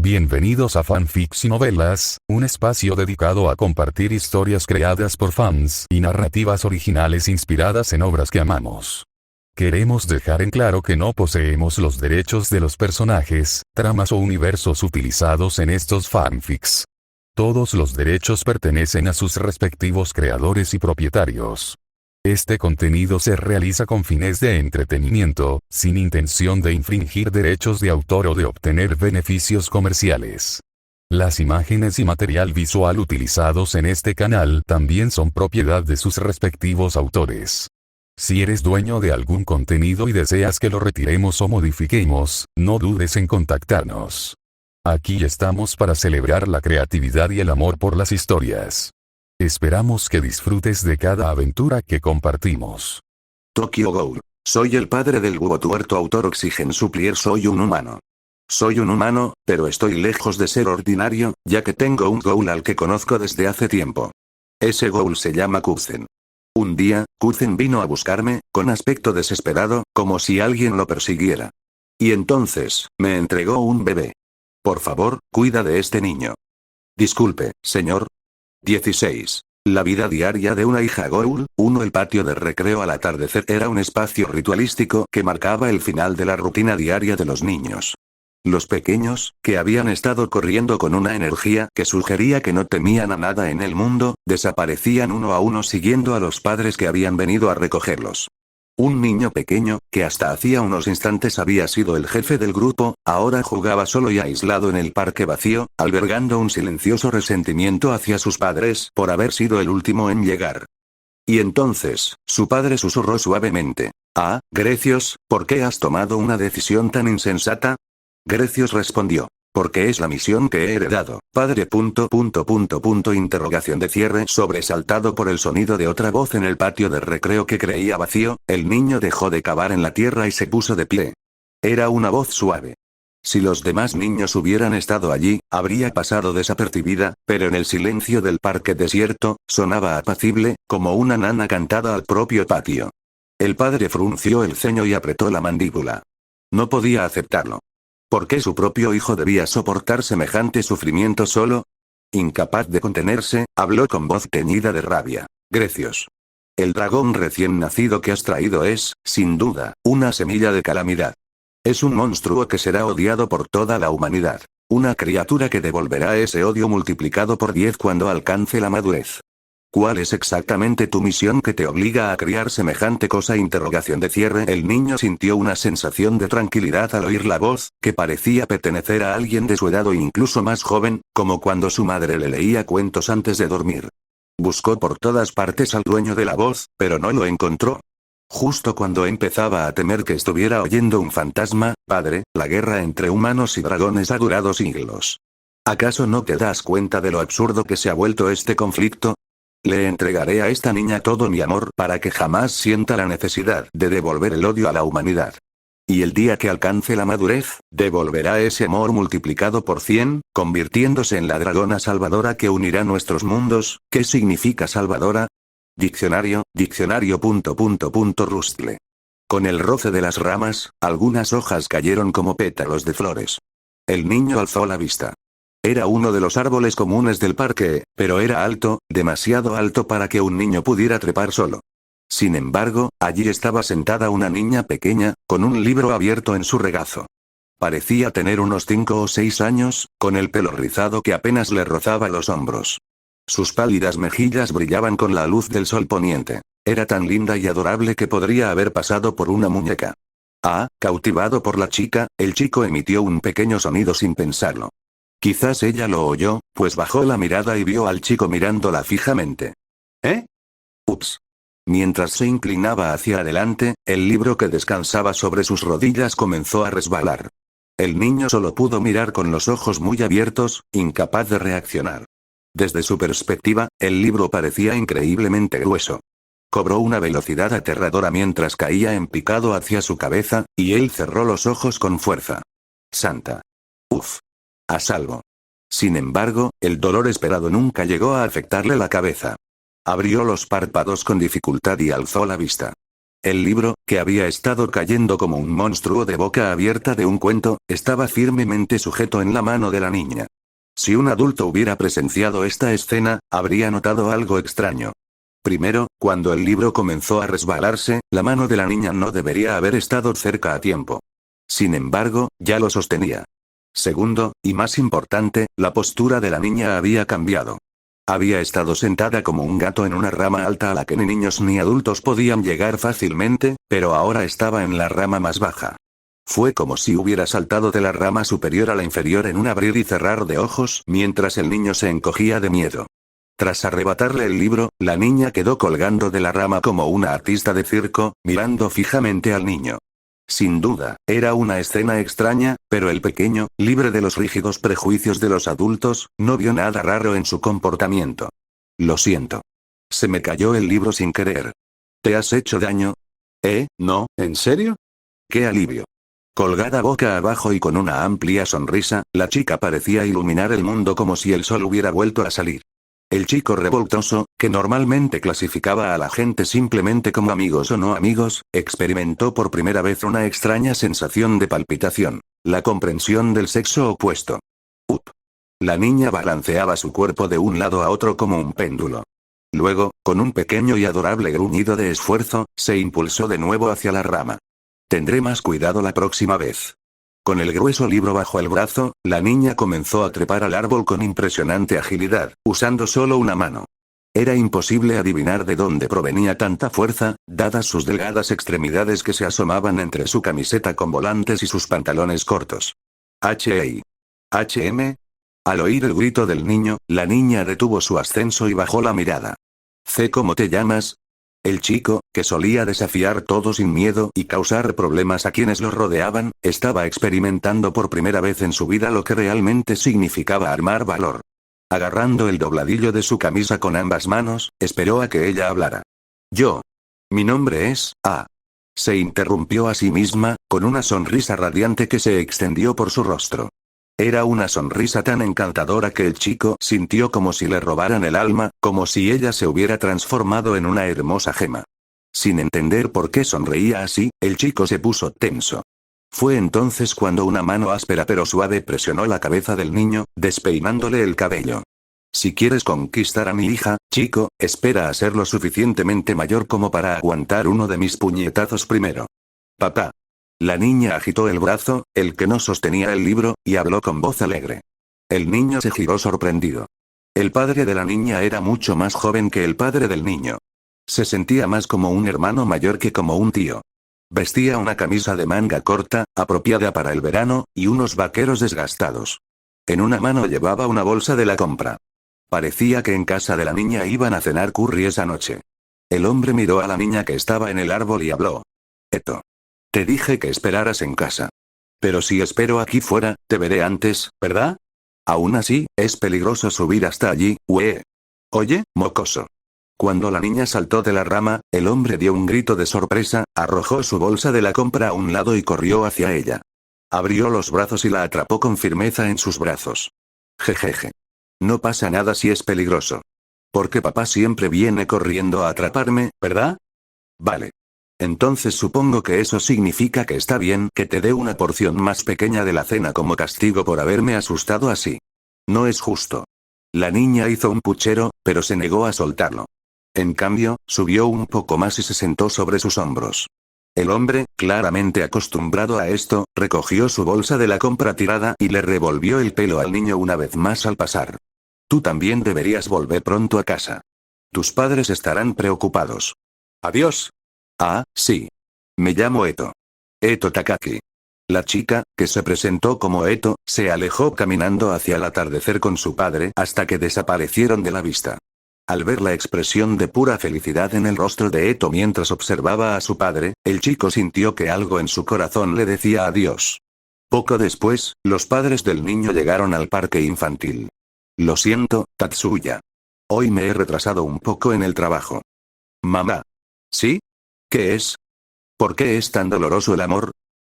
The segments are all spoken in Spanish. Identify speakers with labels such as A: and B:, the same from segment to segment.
A: Bienvenidos a Fanfics y Novelas, un espacio dedicado a compartir historias creadas por fans y narrativas originales inspiradas en obras que amamos. Queremos dejar en claro que no poseemos los derechos de los personajes, tramas o universos utilizados en estos fanfics. Todos los derechos pertenecen a sus respectivos creadores y propietarios. Este contenido se realiza con fines de entretenimiento, sin intención de infringir derechos de autor o de obtener beneficios comerciales. Las imágenes y material visual utilizados en este canal también son propiedad de sus respectivos autores. Si eres dueño de algún contenido y deseas que lo retiremos o modifiquemos, no dudes en contactarnos. Aquí estamos para celebrar la creatividad y el amor por las historias. Esperamos que disfrutes de cada aventura que compartimos.
B: Tokyo Ghoul. Soy el padre del búho tuerto autor Oxygen Supplier. Soy un humano. Soy un humano, pero estoy lejos de ser ordinario, ya que tengo un ghoul al que conozco desde hace tiempo. Ese ghoul se llama Kuzen. Un día, Kuzen vino a buscarme, con aspecto desesperado, como si alguien lo persiguiera. Y entonces, me entregó un bebé. Por favor, cuida de este niño. Disculpe, señor. 16. La vida diaria de una hija ghoul. 1. El patio de recreo al atardecer era un espacio ritualístico que marcaba el final de la rutina diaria de los niños. Los pequeños, que habían estado corriendo con una energía que sugería que no temían a nada en el mundo, desaparecían uno a uno siguiendo a los padres que habían venido a recogerlos. Un niño pequeño, que hasta hacía unos instantes había sido el jefe del grupo, ahora jugaba solo y aislado en el parque vacío, albergando un silencioso resentimiento hacia sus padres por haber sido el último en llegar. Y entonces, su padre susurró suavemente: «Ah, Grecios, ¿por qué has tomado una decisión tan insensata?» Grecios respondió: «Porque es la misión que he heredado, padre. Interrogación de cierre». Sobresaltado por el sonido de otra voz en el patio de recreo que creía vacío, el niño dejó de cavar en la tierra y se puso de pie. Era una voz suave. Si los demás niños hubieran estado allí, habría pasado desapercibida, pero en el silencio del parque desierto, sonaba apacible, como una nana cantada al propio patio. El padre frunció el ceño y apretó la mandíbula. No podía aceptarlo. ¿Por qué su propio hijo debía soportar semejante sufrimiento solo? Incapaz de contenerse, habló con voz teñida de rabia: «Grecios. El dragón recién nacido que has traído es, sin duda, una semilla de calamidad. Es un monstruo que será odiado por toda la humanidad. Una criatura que devolverá ese odio multiplicado por 10 cuando alcance la madurez. ¿Cuál es exactamente tu misión que te obliga a criar semejante cosa?» Interrogación de cierre. El niño sintió una sensación de tranquilidad al oír la voz, que parecía pertenecer a alguien de su edad o incluso más joven, como cuando su madre le leía cuentos antes de dormir. Buscó por todas partes al dueño de la voz, pero no lo encontró. Justo cuando empezaba a temer que estuviera oyendo un fantasma: «Padre, la guerra entre humanos y dragones ha durado siglos. ¿Acaso no te das cuenta de lo absurdo que se ha vuelto este conflicto? Le entregaré a esta niña todo mi amor para que jamás sienta la necesidad de devolver el odio a la humanidad. Y el día que alcance la madurez, devolverá ese amor multiplicado por 100, convirtiéndose en la dragona salvadora que unirá nuestros mundos». ¿Qué significa salvadora? Diccionario. Rustle. Con el roce de las ramas, algunas hojas cayeron como pétalos de flores. El niño alzó la vista. Era uno de los árboles comunes del parque, pero era alto, demasiado alto para que un niño pudiera trepar solo. Sin embargo, allí estaba sentada una niña pequeña, con un libro abierto en su regazo. Parecía tener unos 5 o 6 años, con el pelo rizado que apenas le rozaba los hombros. Sus pálidas mejillas brillaban con la luz del sol poniente. Era tan linda y adorable que podría haber pasado por una muñeca. Cautivado por la chica, el chico emitió un pequeño sonido sin pensarlo. Quizás ella lo oyó, pues bajó la mirada y vio al chico mirándola fijamente. ¿Eh? Ups. Mientras se inclinaba hacia adelante, el libro que descansaba sobre sus rodillas comenzó a resbalar. El niño solo pudo mirar con los ojos muy abiertos, incapaz de reaccionar. Desde su perspectiva, el libro parecía increíblemente grueso. Cobró una velocidad aterradora mientras caía en picado hacia su cabeza, y él cerró los ojos con fuerza. Santa. Uf. A salvo. Sin embargo, el dolor esperado nunca llegó a afectarle la cabeza. Abrió los párpados con dificultad y alzó la vista. El libro, que había estado cayendo como un monstruo de boca abierta de un cuento, estaba firmemente sujeto en la mano de la niña. Si un adulto hubiera presenciado esta escena, habría notado algo extraño. Primero, cuando el libro comenzó a resbalarse, la mano de la niña no debería haber estado cerca a tiempo. Sin embargo, ya lo sostenía. Segundo, y más importante, la postura de la niña había cambiado. Había estado sentada como un gato en una rama alta a la que ni niños ni adultos podían llegar fácilmente, pero ahora estaba en la rama más baja. Fue como si hubiera saltado de la rama superior a la inferior en un abrir y cerrar de ojos, mientras el niño se encogía de miedo. Tras arrebatarle el libro, la niña quedó colgando de la rama como una artista de circo, mirando fijamente al niño. Sin duda, era una escena extraña, pero el pequeño, libre de los rígidos prejuicios de los adultos, no vio nada raro en su comportamiento. Lo siento. Se me cayó el libro sin querer. ¿Te has hecho daño? No, ¿en serio? ¡Qué alivio! Colgada boca abajo y con una amplia sonrisa, la chica parecía iluminar el mundo como si el sol hubiera vuelto a salir. El chico revoltoso, que normalmente clasificaba a la gente simplemente como amigos o no amigos, experimentó por primera vez una extraña sensación de palpitación, la comprensión del sexo opuesto. La niña balanceaba su cuerpo de un lado a otro como un péndulo. Luego, con un pequeño y adorable gruñido de esfuerzo, se impulsó de nuevo hacia la rama. Tendré más cuidado la próxima vez. Con el grueso libro bajo el brazo, la niña comenzó a trepar al árbol con impresionante agilidad, usando solo una mano. Era imposible adivinar de dónde provenía tanta fuerza, dadas sus delgadas extremidades que se asomaban entre su camiseta con volantes y sus pantalones cortos. H.I. H.M. Al oír el grito del niño, la niña detuvo su ascenso y bajó la mirada. ¿Cómo te llamas? El chico, que solía desafiar todo sin miedo y causar problemas a quienes lo rodeaban, estaba experimentando por primera vez en su vida lo que realmente significaba armar valor. Agarrando el dobladillo de su camisa con ambas manos, esperó a que ella hablara. Mi nombre es, Se interrumpió a sí misma, con una sonrisa radiante que se extendió por su rostro. Era una sonrisa tan encantadora que el chico sintió como si le robaran el alma, como si ella se hubiera transformado en una hermosa gema. Sin entender por qué sonreía así, el chico se puso tenso. Fue entonces cuando una mano áspera pero suave presionó la cabeza del niño, despeinándole el cabello. Si quieres conquistar a mi hija, chico, espera a ser lo suficientemente mayor como para aguantar uno de mis puñetazos primero. Papá. La niña agitó el brazo, el que no sostenía el libro, y habló con voz alegre. El niño se giró sorprendido. El padre de la niña era mucho más joven que el padre del niño. Se sentía más como un hermano mayor que como un tío. Vestía una camisa de manga corta, apropiada para el verano, y unos vaqueros desgastados. En una mano llevaba una bolsa de la compra. Parecía que en casa de la niña iban a cenar curry esa noche. El hombre miró a la niña que estaba en el árbol y habló. Te dije que esperaras en casa. Pero si espero aquí fuera, te veré antes, ¿verdad? Aún así, es peligroso subir hasta allí, Oye, mocoso. Cuando la niña saltó de la rama, el hombre dio un grito de sorpresa, arrojó su bolsa de la compra a un lado y corrió hacia ella. Abrió los brazos y la atrapó con firmeza en sus brazos. Jejeje. No pasa nada si es peligroso. Porque papá siempre viene corriendo a atraparme, ¿verdad? Vale. Entonces supongo que eso significa que está bien que te dé una porción más pequeña de la cena como castigo por haberme asustado así. No es justo. La niña hizo un puchero, pero se negó a soltarlo. En cambio, subió un poco más y se sentó sobre sus hombros. El hombre, claramente acostumbrado a esto, recogió su bolsa de la compra tirada y le revolvió el pelo al niño una vez más al pasar. Tú también deberías volver pronto a casa. Tus padres estarán preocupados. Adiós. Sí. Me llamo Eto. Eto Takaki. La chica, que se presentó como Eto, se alejó caminando hacia el atardecer con su padre hasta que desaparecieron de la vista. Al ver la expresión de pura felicidad en el rostro de Eto mientras observaba a su padre, el chico sintió que algo en su corazón le decía adiós. Poco después, los padres del niño llegaron al parque infantil. Lo siento, Tatsuya. Hoy me he retrasado un poco en el trabajo. Mamá. ¿Sí? ¿Qué es? ¿Por qué es tan doloroso el amor?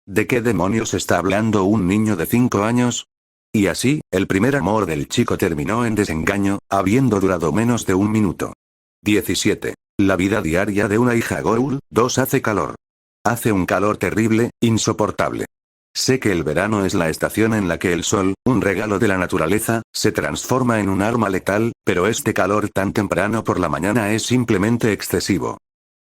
B: ¿De qué demonios está hablando un niño de 5 años? Y así, el primer amor del chico terminó en desengaño, habiendo durado menos de un minuto. 17. La vida diaria de una hija Ghoul. 2. Hace calor. Hace un calor terrible, insoportable. Sé que el verano es la estación en la que el sol, un regalo de la naturaleza, se transforma en un arma letal, pero este calor tan temprano por la mañana es simplemente excesivo.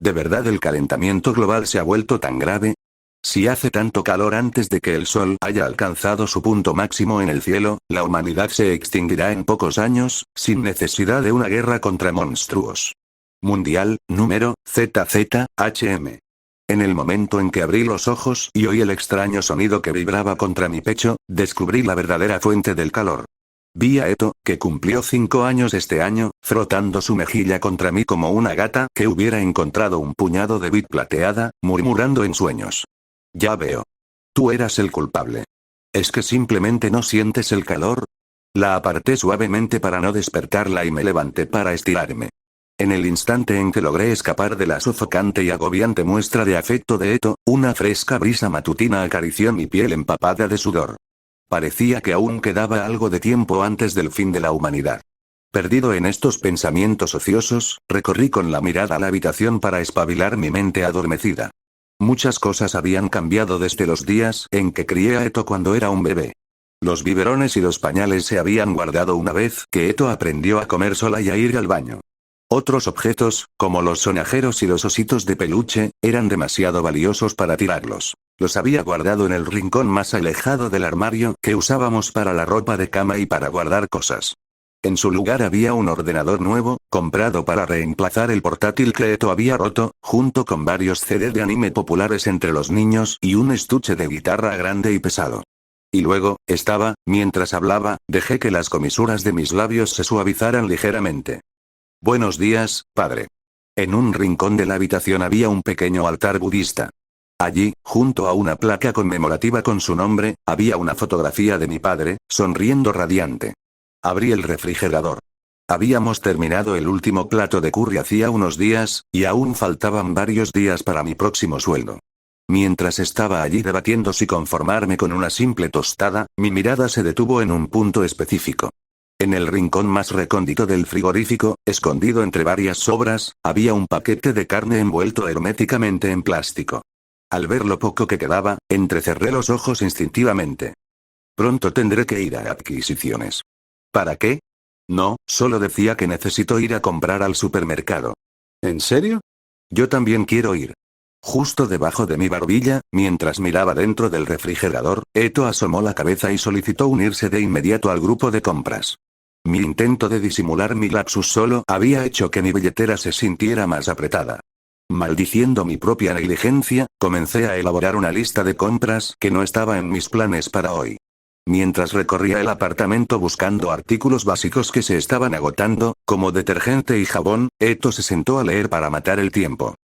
B: ¿De verdad el calentamiento global se ha vuelto tan grave? Si hace tanto calor antes de que el sol haya alcanzado su punto máximo en el cielo, la humanidad se extinguirá en pocos años, sin necesidad de una guerra contra monstruos. Mundial, número, ZZHM. En el momento en que abrí los ojos y oí el extraño sonido que vibraba contra mi pecho, descubrí la verdadera fuente del calor. Vi a Eto, que cumplió 5 años este año, frotando su mejilla contra mí como una gata que hubiera encontrado un puñado de vid plateada, murmurando en sueños. Ya veo. Tú eras el culpable. ¿Es que simplemente no sientes el calor? La aparté suavemente para no despertarla y me levanté para estirarme. En el instante en que logré escapar de la sofocante y agobiante muestra de afecto de Eto, una fresca brisa matutina acarició mi piel empapada de sudor. Parecía que aún quedaba algo de tiempo antes del fin de la humanidad. Perdido en estos pensamientos ociosos, recorrí con la mirada la habitación para espabilar mi mente adormecida. Muchas cosas habían cambiado desde los días en que crié a Eto cuando era un bebé. Los biberones y los pañales se habían guardado una vez que Eto aprendió a comer sola y a ir al baño. Otros objetos, como los sonajeros y los ositos de peluche, eran demasiado valiosos para tirarlos. Los había guardado en el rincón más alejado del armario que usábamos para la ropa de cama y para guardar cosas. En su lugar había un ordenador nuevo, comprado para reemplazar el portátil que Eto había roto, junto con varios CD de anime populares entre los niños y un estuche de guitarra grande y pesado. Y luego, mientras hablaba, dejé que las comisuras de mis labios se suavizaran ligeramente. Buenos días, padre. En un rincón de la habitación había un pequeño altar budista. Allí, junto a una placa conmemorativa con su nombre, había una fotografía de mi padre, sonriendo radiante. Abrí el refrigerador. Habíamos terminado el último plato de curry hacía unos días, y aún faltaban varios días para mi próximo sueldo. Mientras estaba allí debatiendo si conformarme con una simple tostada, mi mirada se detuvo en un punto específico. En el rincón más recóndito del frigorífico, escondido entre varias sobras, había un paquete de carne envuelto herméticamente en plástico. Al ver lo poco que quedaba, entrecerré los ojos instintivamente. Pronto tendré que ir a adquisiciones. ¿Para qué? No, solo decía que necesito ir a comprar al supermercado. ¿En serio? Yo también quiero ir. Justo debajo de mi barbilla, mientras miraba dentro del refrigerador, Eto asomó la cabeza y solicitó unirse de inmediato al grupo de compras. Mi intento de disimular mi lapsus solo había hecho que mi billetera se sintiera más apretada. Maldiciendo mi propia negligencia, comencé a elaborar una lista de compras que no estaba en mis planes para hoy. Mientras recorría el apartamento buscando artículos básicos que se estaban agotando, como detergente y jabón, Eto se sentó a leer para matar el tiempo.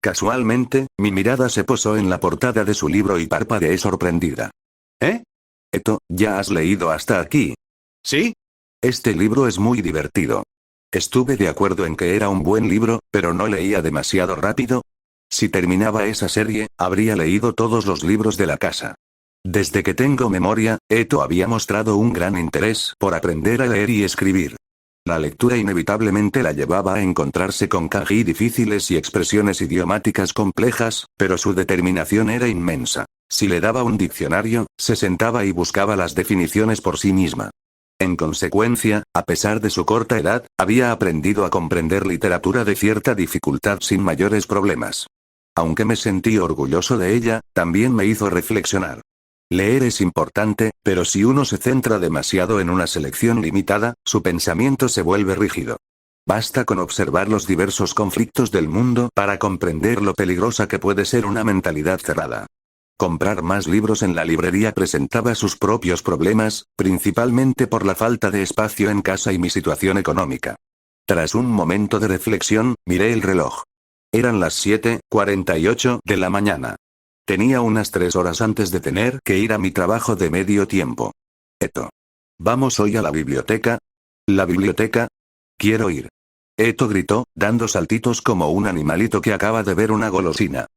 B: Casualmente, mi mirada se posó en la portada de su libro y parpadeé sorprendida. ¿Eh? Eto, ¿ya has leído hasta aquí? ¿Sí? Este libro es muy divertido. Estuve de acuerdo en que era un buen libro, pero no leía demasiado rápido. Si terminaba esa serie, habría leído todos los libros de la casa. Desde que tengo memoria, Eto había mostrado un gran interés por aprender a leer y escribir. La lectura inevitablemente la llevaba a encontrarse con kanji difíciles y expresiones idiomáticas complejas, pero su determinación era inmensa. Si le daba un diccionario, se sentaba y buscaba las definiciones por sí misma. En consecuencia, a pesar de su corta edad, había aprendido a comprender literatura de cierta dificultad sin mayores problemas. Aunque me sentí orgulloso de ella, también me hizo reflexionar. Leer es importante, pero si uno se centra demasiado en una selección limitada, su pensamiento se vuelve rígido. Basta con observar los diversos conflictos del mundo para comprender lo peligrosa que puede ser una mentalidad cerrada. Comprar más libros en la librería presentaba sus propios problemas, principalmente por la falta de espacio en casa y mi situación económica. Tras un momento de reflexión, miré el reloj. Eran las 7:48 de la mañana. Tenía unas 3 horas antes de tener que ir a mi trabajo de medio tiempo. Eto. ¿Vamos hoy a la biblioteca? ¿La biblioteca? Quiero ir. Eto gritó, dando saltitos como un animalito que acaba de ver una golosina.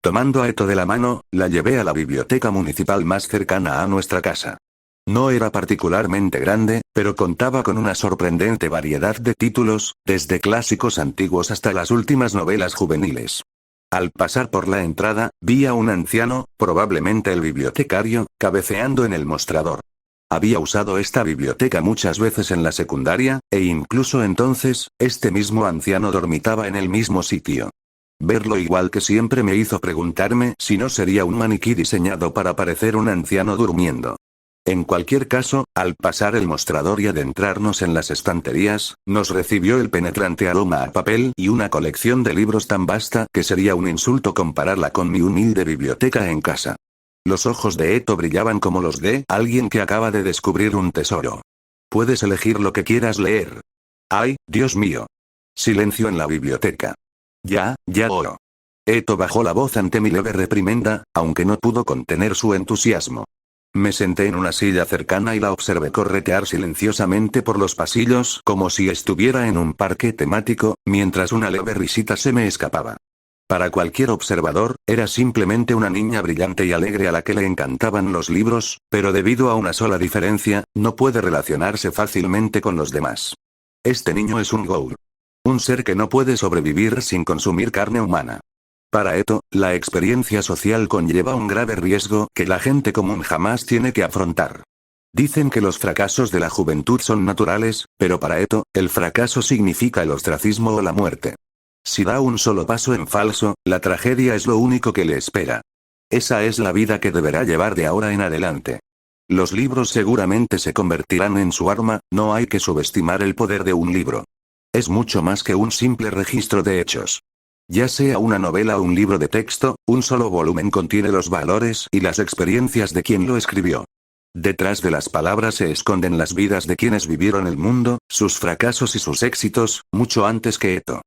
B: Tomando a Eto de la mano, la llevé a la biblioteca municipal más cercana a nuestra casa. No era particularmente grande, pero contaba con una sorprendente variedad de títulos, desde clásicos antiguos hasta las últimas novelas juveniles. Al pasar por la entrada, vi a un anciano, probablemente el bibliotecario, cabeceando en el mostrador. Había usado esta biblioteca muchas veces en la secundaria, e incluso entonces, este mismo anciano dormitaba en el mismo sitio. Verlo igual que siempre me hizo preguntarme si no sería un maniquí diseñado para parecer un anciano durmiendo. En cualquier caso, al pasar el mostrador y adentrarnos en las estanterías, nos recibió el penetrante aroma a papel y una colección de libros tan vasta que sería un insulto compararla con mi humilde biblioteca en casa. Los ojos de Eto brillaban como los de alguien que acaba de descubrir un tesoro. Puedes elegir lo que quieras leer. ¡Ay, Dios mío! Silencio en la biblioteca. Ya oro. Eto bajó la voz ante mi leve reprimenda, aunque no pudo contener su entusiasmo. Me senté en una silla cercana y la observé corretear silenciosamente por los pasillos como si estuviera en un parque temático, mientras una leve risita se me escapaba. Para cualquier observador, era simplemente una niña brillante y alegre a la que le encantaban los libros, pero debido a una sola diferencia, no puede relacionarse fácilmente con los demás. Este niño es un ghoul. Un ser que no puede sobrevivir sin consumir carne humana. Para Eto, la experiencia social conlleva un grave riesgo que la gente común jamás tiene que afrontar. Dicen que los fracasos de la juventud son naturales, pero para Eto, el fracaso significa el ostracismo o la muerte. Si da un solo paso en falso, la tragedia es lo único que le espera. Esa es la vida que deberá llevar de ahora en adelante. Los libros seguramente se convertirán en su arma, no hay que subestimar el poder de un libro. Es mucho más que un simple registro de hechos. Ya sea una novela o un libro de texto, un solo volumen contiene los valores y las experiencias de quien lo escribió. Detrás de las palabras se esconden las vidas de quienes vivieron el mundo, sus fracasos y sus éxitos, mucho antes que Eto.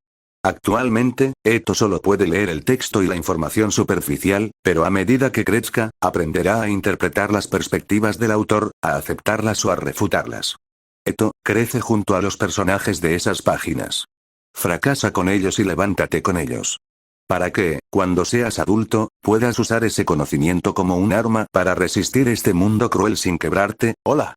B: Actualmente, Eto solo puede leer el texto y la información superficial, pero a medida que crezca, aprenderá a interpretar las perspectivas del autor, a aceptarlas o a refutarlas. Eto, crece junto a los personajes de esas páginas. Fracasa con ellos y levántate con ellos. Para que, cuando seas adulto, puedas usar ese conocimiento como un arma para resistir este mundo cruel sin quebrarte. Hola.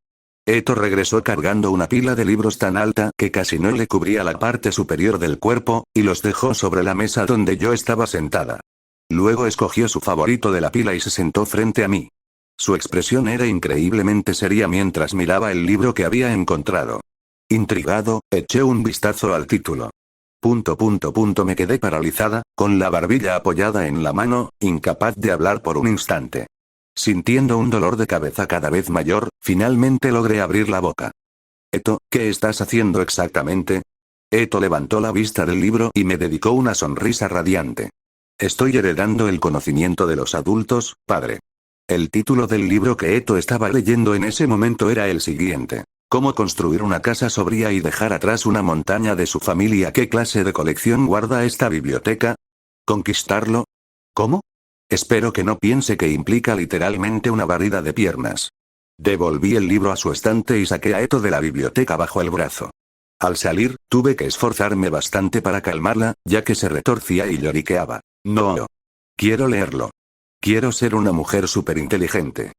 B: Eto regresó cargando una pila de libros tan alta que casi no le cubría la parte superior del cuerpo, y los dejó sobre la mesa donde yo estaba sentada. Luego escogió su favorito de la pila y se sentó frente a mí. Su expresión era increíblemente seria mientras miraba el libro que había encontrado. Intrigado, eché un vistazo al título. Me quedé paralizada, con la barbilla apoyada en la mano, incapaz de hablar por un instante. Sintiendo un dolor de cabeza cada vez mayor, finalmente logré abrir la boca. Eto, ¿qué estás haciendo exactamente? Eto levantó la vista del libro y me dedicó una sonrisa radiante. Estoy heredando el conocimiento de los adultos, padre. El título del libro que Eto estaba leyendo en ese momento era el siguiente. ¿Cómo construir una casa sobria y dejar atrás una montaña de su familia? ¿Qué clase de colección guarda esta biblioteca? ¿Conquistarlo? ¿Cómo? Espero que no piense que implica literalmente una barrida de piernas. Devolví el libro a su estante y saqué a Eto de la biblioteca bajo el brazo. Al salir, tuve que esforzarme bastante para calmarla, ya que se retorcía y lloriqueaba. No. Quiero leerlo. Quiero ser una mujer superinteligente.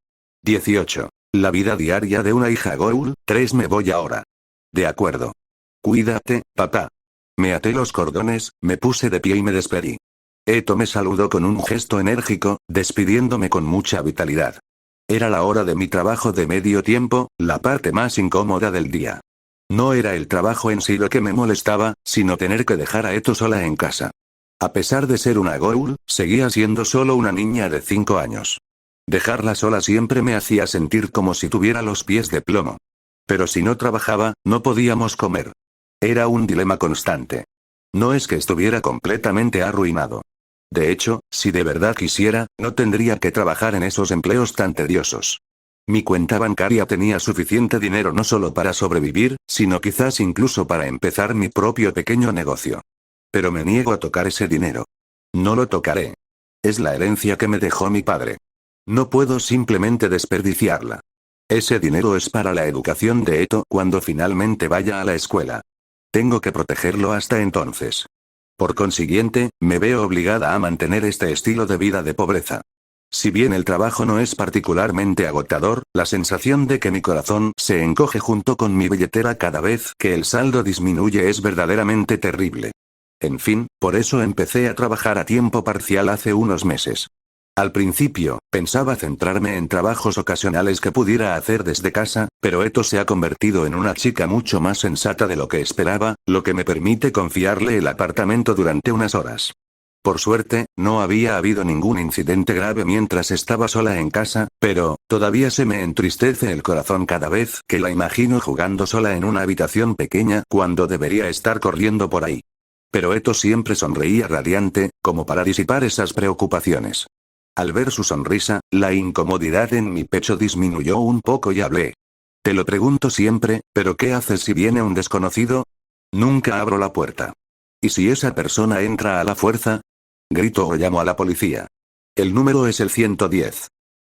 B: 18. La vida diaria de una hija ghoul. 3. Me voy ahora. De acuerdo. Cuídate, papá. Me até los cordones, me puse de pie y me despedí. Eto me saludó con un gesto enérgico, despidiéndome con mucha vitalidad. Era la hora de mi trabajo de medio tiempo, la parte más incómoda del día. No era el trabajo en sí lo que me molestaba, sino tener que dejar a Eto sola en casa. A pesar de ser una ghoul, seguía siendo solo una niña de 5 años. Dejarla sola siempre me hacía sentir como si tuviera los pies de plomo. Pero si no trabajaba, no podíamos comer. Era un dilema constante. No es que estuviera completamente arruinado. De hecho, si de verdad quisiera, no tendría que trabajar en esos empleos tan tediosos. Mi cuenta bancaria tenía suficiente dinero no solo para sobrevivir, sino quizás incluso para empezar mi propio pequeño negocio. Pero me niego a tocar ese dinero. No lo tocaré. Es la herencia que me dejó mi padre. No puedo simplemente desperdiciarla. Ese dinero es para la educación de Eto cuando finalmente vaya a la escuela. Tengo que protegerlo hasta entonces. Por consiguiente, me veo obligada a mantener este estilo de vida de pobreza. Si bien el trabajo no es particularmente agotador, la sensación de que mi corazón se encoge junto con mi billetera cada vez que el saldo disminuye es verdaderamente terrible. En fin, por eso empecé a trabajar a tiempo parcial hace unos meses. Al principio, pensaba centrarme en trabajos ocasionales que pudiera hacer desde casa, pero Eto se ha convertido en una chica mucho más sensata de lo que esperaba, lo que me permite confiarle el apartamento durante unas horas. Por suerte, no había habido ningún incidente grave mientras estaba sola en casa, pero, todavía se me entristece el corazón cada vez que la imagino jugando sola en una habitación pequeña cuando debería estar corriendo por ahí. Pero Eto siempre sonreía radiante, como para disipar esas preocupaciones. Al ver su sonrisa, la incomodidad en mi pecho disminuyó un poco y hablé. Te lo pregunto siempre, pero ¿qué haces si viene un desconocido? Nunca abro la puerta. ¿Y si esa persona entra a la fuerza? Grito o llamo a la policía. El número es el 110.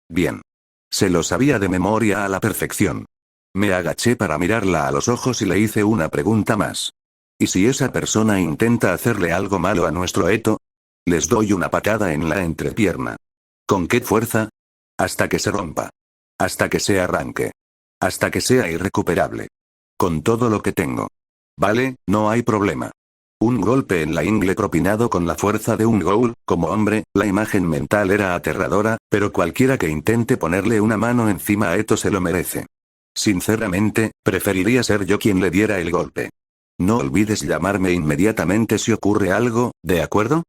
B: Bien. Se lo sabía de memoria a la perfección. Me agaché para mirarla a los ojos y le hice una pregunta más. ¿Y si esa persona intenta hacerle algo malo a nuestro Eto? Les doy una patada en la entrepierna. ¿Con qué fuerza? Hasta que se rompa. Hasta que se arranque. Hasta que sea irrecuperable. Con todo lo que tengo. Vale, no hay problema. Un golpe en la ingle propinado con la fuerza de un ghoul, como hombre, la imagen mental era aterradora, pero cualquiera que intente ponerle una mano encima a Eto se lo merece. Sinceramente, preferiría ser yo quien le diera el golpe. No olvides llamarme inmediatamente si ocurre algo, ¿de acuerdo?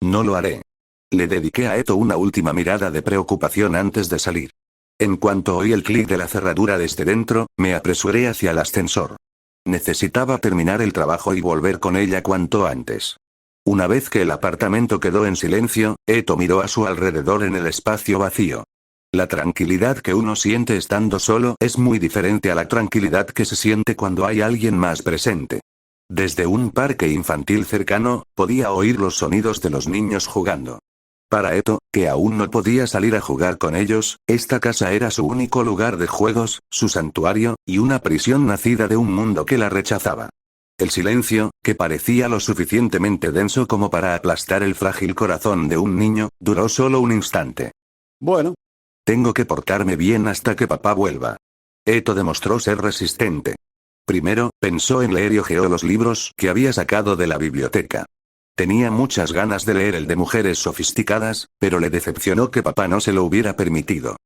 B: No lo haré. Le dediqué a Eto una última mirada de preocupación antes de salir. En cuanto oí el clic de la cerradura desde dentro, me apresuré hacia el ascensor. Necesitaba terminar el trabajo y volver con ella cuanto antes. Una vez que el apartamento quedó en silencio, Eto miró a su alrededor en el espacio vacío. La tranquilidad que uno siente estando solo es muy diferente a la tranquilidad que se siente cuando hay alguien más presente. Desde un parque infantil cercano, podía oír los sonidos de los niños jugando. Para Eto, que aún no podía salir a jugar con ellos, esta casa era su único lugar de juegos, su santuario, y una prisión nacida de un mundo que la rechazaba. El silencio, que parecía lo suficientemente denso como para aplastar el frágil corazón de un niño, duró solo un instante. Bueno. Tengo que portarme bien hasta que papá vuelva. Eto demostró ser resistente. Primero, pensó en leer y hojeó los libros que había sacado de la biblioteca. Tenía muchas ganas de leer el de mujeres sofisticadas, pero le decepcionó que papá no se lo hubiera permitido.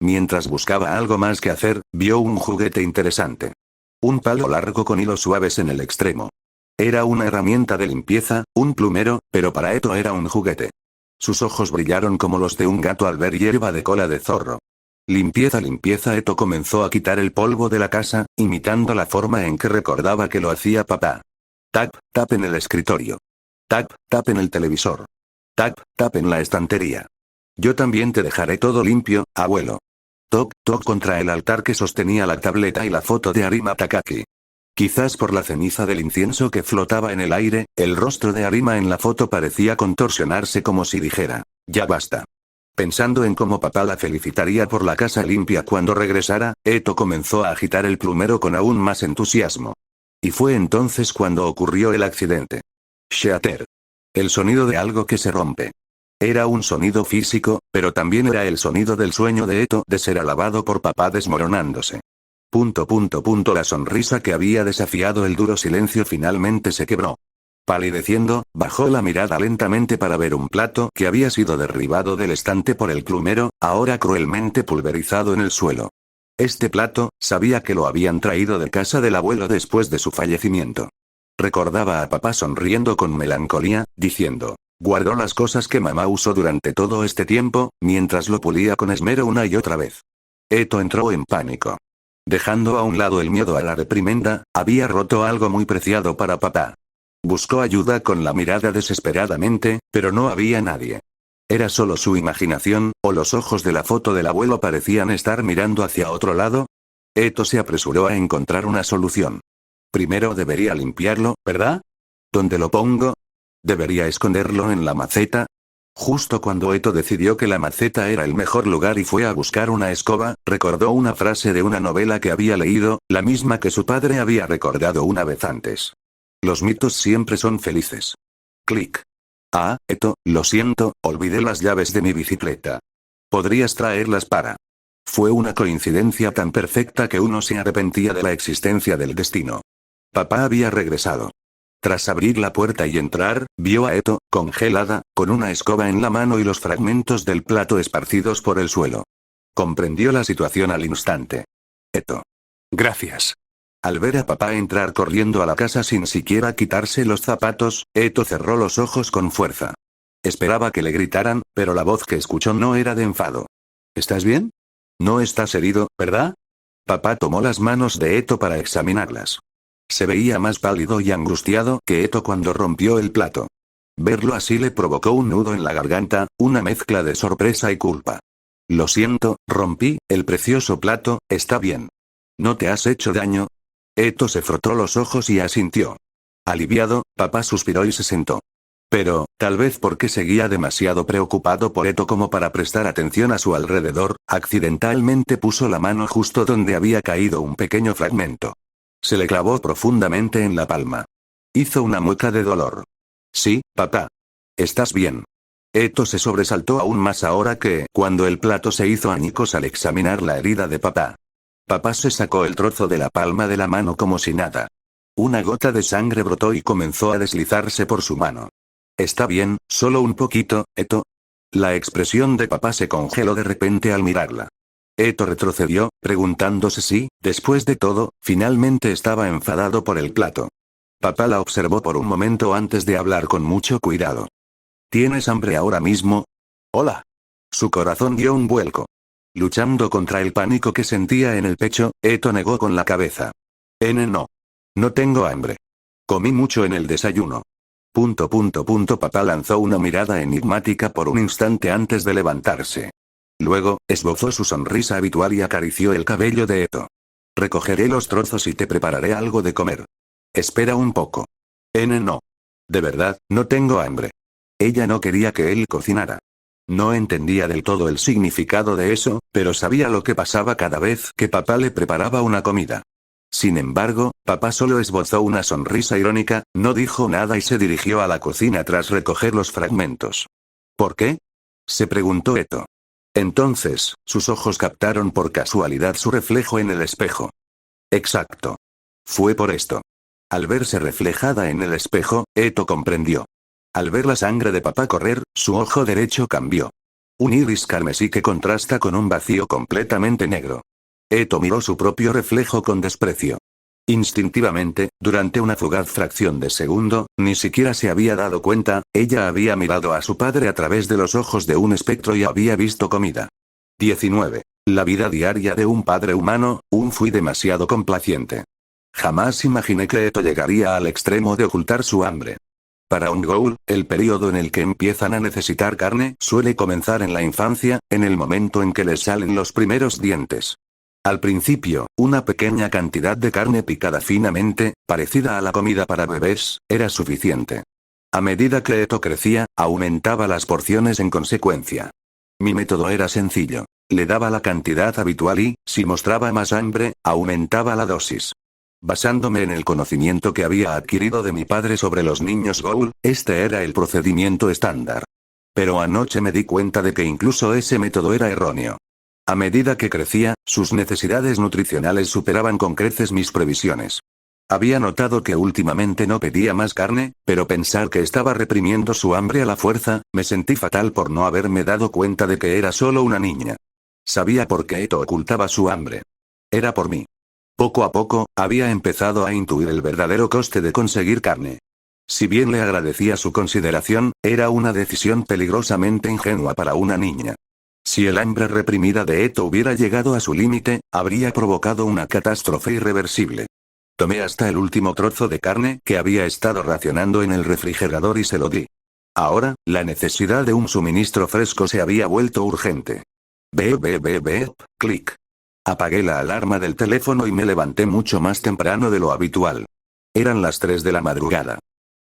B: Mientras buscaba algo más que hacer, vio un juguete interesante. Un palo largo con hilos suaves en el extremo. Era una herramienta de limpieza, un plumero, pero para Eto era un juguete. Sus ojos brillaron como los de un gato al ver hierba de cola de zorro. Limpieza, limpieza. Eto comenzó a quitar el polvo de la casa, imitando la forma en que recordaba que lo hacía papá. Tap, tap en el escritorio. Tap, tap en el televisor. Tap, tap en la estantería. Yo también te dejaré todo limpio, abuelo. Toc, toc contra el altar que sostenía la tableta y la foto de Arima Takaki. Quizás por la ceniza del incienso que flotaba en el aire, el rostro de Arima en la foto parecía contorsionarse como si dijera, ya basta. Pensando en cómo papá la felicitaría por la casa limpia cuando regresara, Eto comenzó a agitar el plumero con aún más entusiasmo. Y fue entonces cuando ocurrió el accidente. Shatter. El sonido de algo que se rompe. Era un sonido físico, pero también era el sonido del sueño de Eto de ser alabado por papá desmoronándose. ... La sonrisa que había desafiado el duro silencio finalmente se quebró. Palideciendo, bajó la mirada lentamente para ver un plato que había sido derribado del estante por el plumero, ahora cruelmente pulverizado en el suelo. Este plato, sabía que lo habían traído de casa del abuelo después de su fallecimiento. Recordaba a papá sonriendo con melancolía, diciendo, guardó las cosas que mamá usó durante todo este tiempo, mientras lo pulía con esmero una y otra vez. Eto entró en pánico. Dejando a un lado el miedo a la reprimenda, había roto algo muy preciado para papá. Buscó ayuda con la mirada desesperadamente, pero no había nadie. ¿Era solo su imaginación, o los ojos de la foto del abuelo parecían estar mirando hacia otro lado? Eto se apresuró a encontrar una solución. Primero debería limpiarlo, ¿verdad? ¿Dónde lo pongo? ¿Debería esconderlo en la maceta? Justo cuando Eto decidió que la maceta era el mejor lugar y fue a buscar una escoba, recordó una frase de una novela que había leído, la misma que su padre había recordado una vez antes. Los mitos siempre son felices. Clic. Ah, Eto, lo siento, olvidé las llaves de mi bicicleta. Podrías traerlas para... Fue una coincidencia tan perfecta que uno se arrepentía de la existencia del destino. Papá había regresado. Tras abrir la puerta y entrar, vio a Eto, congelada, con una escoba en la mano y los fragmentos del plato esparcidos por el suelo. Comprendió la situación al instante. Eto. Gracias. Al ver a papá entrar corriendo a la casa sin siquiera quitarse los zapatos, Eto cerró los ojos con fuerza. Esperaba que le gritaran, pero la voz que escuchó no era de enfado. ¿Estás bien? No estás herido, ¿verdad? Papá tomó las manos de Eto para examinarlas. Se veía más pálido y angustiado que Eto cuando rompió el plato. Verlo así le provocó un nudo en la garganta, una mezcla de sorpresa y culpa. Lo siento, rompí el precioso plato, ¿está bien? ¿No te has hecho daño? Eto se frotó los ojos y asintió. Aliviado, papá suspiró y se sentó. Pero, tal vez porque seguía demasiado preocupado por Eto como para prestar atención a su alrededor, accidentalmente puso la mano justo donde había caído un pequeño fragmento. Se le clavó profundamente en la palma. Hizo una mueca de dolor. Sí, papá. ¿Estás bien? Eto se sobresaltó aún más ahora que, cuando el plato se hizo añicos al examinar la herida de papá. Papá se sacó el trozo de la palma de la mano como si nada. Una gota de sangre brotó y comenzó a deslizarse por su mano. Está bien, solo un poquito, Eto. La expresión de papá se congeló de repente al mirarla. Eto retrocedió, preguntándose si, después de todo, finalmente estaba enfadado por el plato. Papá la observó por un momento antes de hablar con mucho cuidado. ¿Tienes hambre ahora mismo? Hola. Su corazón dio un vuelco. Luchando contra el pánico que sentía en el pecho, Eto negó con la cabeza. No. No tengo hambre. Comí mucho en el desayuno. Papá lanzó una mirada enigmática por un instante antes de levantarse. Luego, esbozó su sonrisa habitual y acarició el cabello de Eto. Recogeré los trozos y te prepararé algo de comer. Espera un poco. No. De verdad, no tengo hambre. Ella no quería que él cocinara. No entendía del todo el significado de eso, pero sabía lo que pasaba cada vez que papá le preparaba una comida. Sin embargo, papá solo esbozó una sonrisa irónica, no dijo nada y se dirigió a la cocina tras recoger los fragmentos. ¿Por qué? Se preguntó Eto. Entonces, sus ojos captaron por casualidad su reflejo en el espejo. Exacto. Fue por esto. Al verse reflejada en el espejo, Eto comprendió. Al ver la sangre de papá correr, su ojo derecho cambió. Un iris carmesí que contrasta con un vacío completamente negro. Eto miró su propio reflejo con desprecio. Instintivamente, durante una fugaz fracción de segundo, ni siquiera se había dado cuenta, ella había mirado a su padre a través de los ojos de un espectro y había visto comida. 19. La vida diaria de un padre humano, fui demasiado complaciente. Jamás imaginé que Eto llegaría al extremo de ocultar su hambre. Para un ghoul, el periodo en el que empiezan a necesitar carne suele comenzar en la infancia, en el momento en que les salen los primeros dientes. Al principio, una pequeña cantidad de carne picada finamente, parecida a la comida para bebés, era suficiente. A medida que Eto crecía, aumentaba las porciones en consecuencia. Mi método era sencillo. Le daba la cantidad habitual y, si mostraba más hambre, aumentaba la dosis. Basándome en el conocimiento que había adquirido de mi padre sobre los niños ghoul, este era el procedimiento estándar. Pero anoche me di cuenta de que incluso ese método era erróneo. A medida que crecía, sus necesidades nutricionales superaban con creces mis previsiones. Había notado que últimamente no pedía más carne, pero pensar que estaba reprimiendo su hambre a la fuerza, me sentí fatal por no haberme dado cuenta de que era solo una niña. Sabía por qué Eto ocultaba su hambre. Era por mí. Poco a poco, había empezado a intuir el verdadero coste de conseguir carne. Si bien le agradecía su consideración, era una decisión peligrosamente ingenua para una niña. Si el hambre reprimida de Eto hubiera llegado a su límite, habría provocado una catástrofe irreversible. Tomé hasta el último trozo de carne que había estado racionando en el refrigerador y se lo di. Ahora, la necesidad de un suministro fresco se había vuelto urgente. Clic. Apagué la alarma del teléfono y me levanté mucho más temprano de lo habitual. Eran las 3 de la madrugada.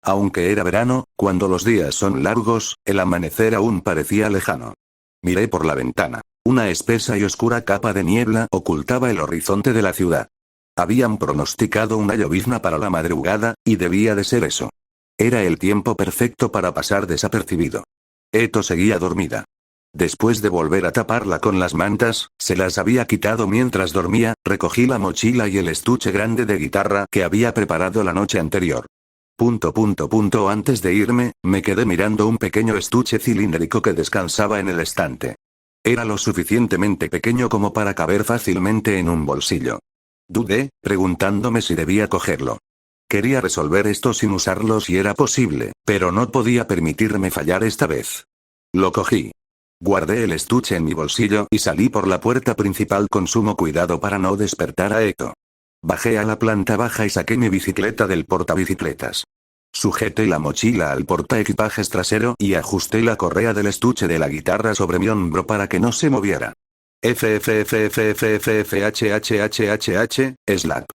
B: Aunque era verano, cuando los días son largos, el amanecer aún parecía lejano. Miré por la ventana. Una espesa y oscura capa de niebla ocultaba el horizonte de la ciudad. Habían pronosticado una llovizna para la madrugada, y debía de ser eso. Era el tiempo perfecto para pasar desapercibido. Eto seguía dormida. Después de volver a taparla con las mantas, se las había quitado mientras dormía, recogí la mochila y el estuche grande de guitarra que había preparado la noche anterior. Antes de irme, me quedé mirando un pequeño estuche cilíndrico que descansaba en el estante. Era lo suficientemente pequeño como para caber fácilmente en un bolsillo. Dudé, preguntándome si debía cogerlo. Quería resolver esto sin usarlo si era posible, pero no podía permitirme fallar esta vez. Lo cogí. Guardé el estuche en mi bolsillo y salí por la puerta principal con sumo cuidado para no despertar a Eto. Bajé a la planta baja y saqué mi bicicleta del portabicicletas. Sujeté la mochila al portaequipajes trasero y ajusté la correa del estuche de la guitarra sobre mi hombro para que no se moviera. Slap.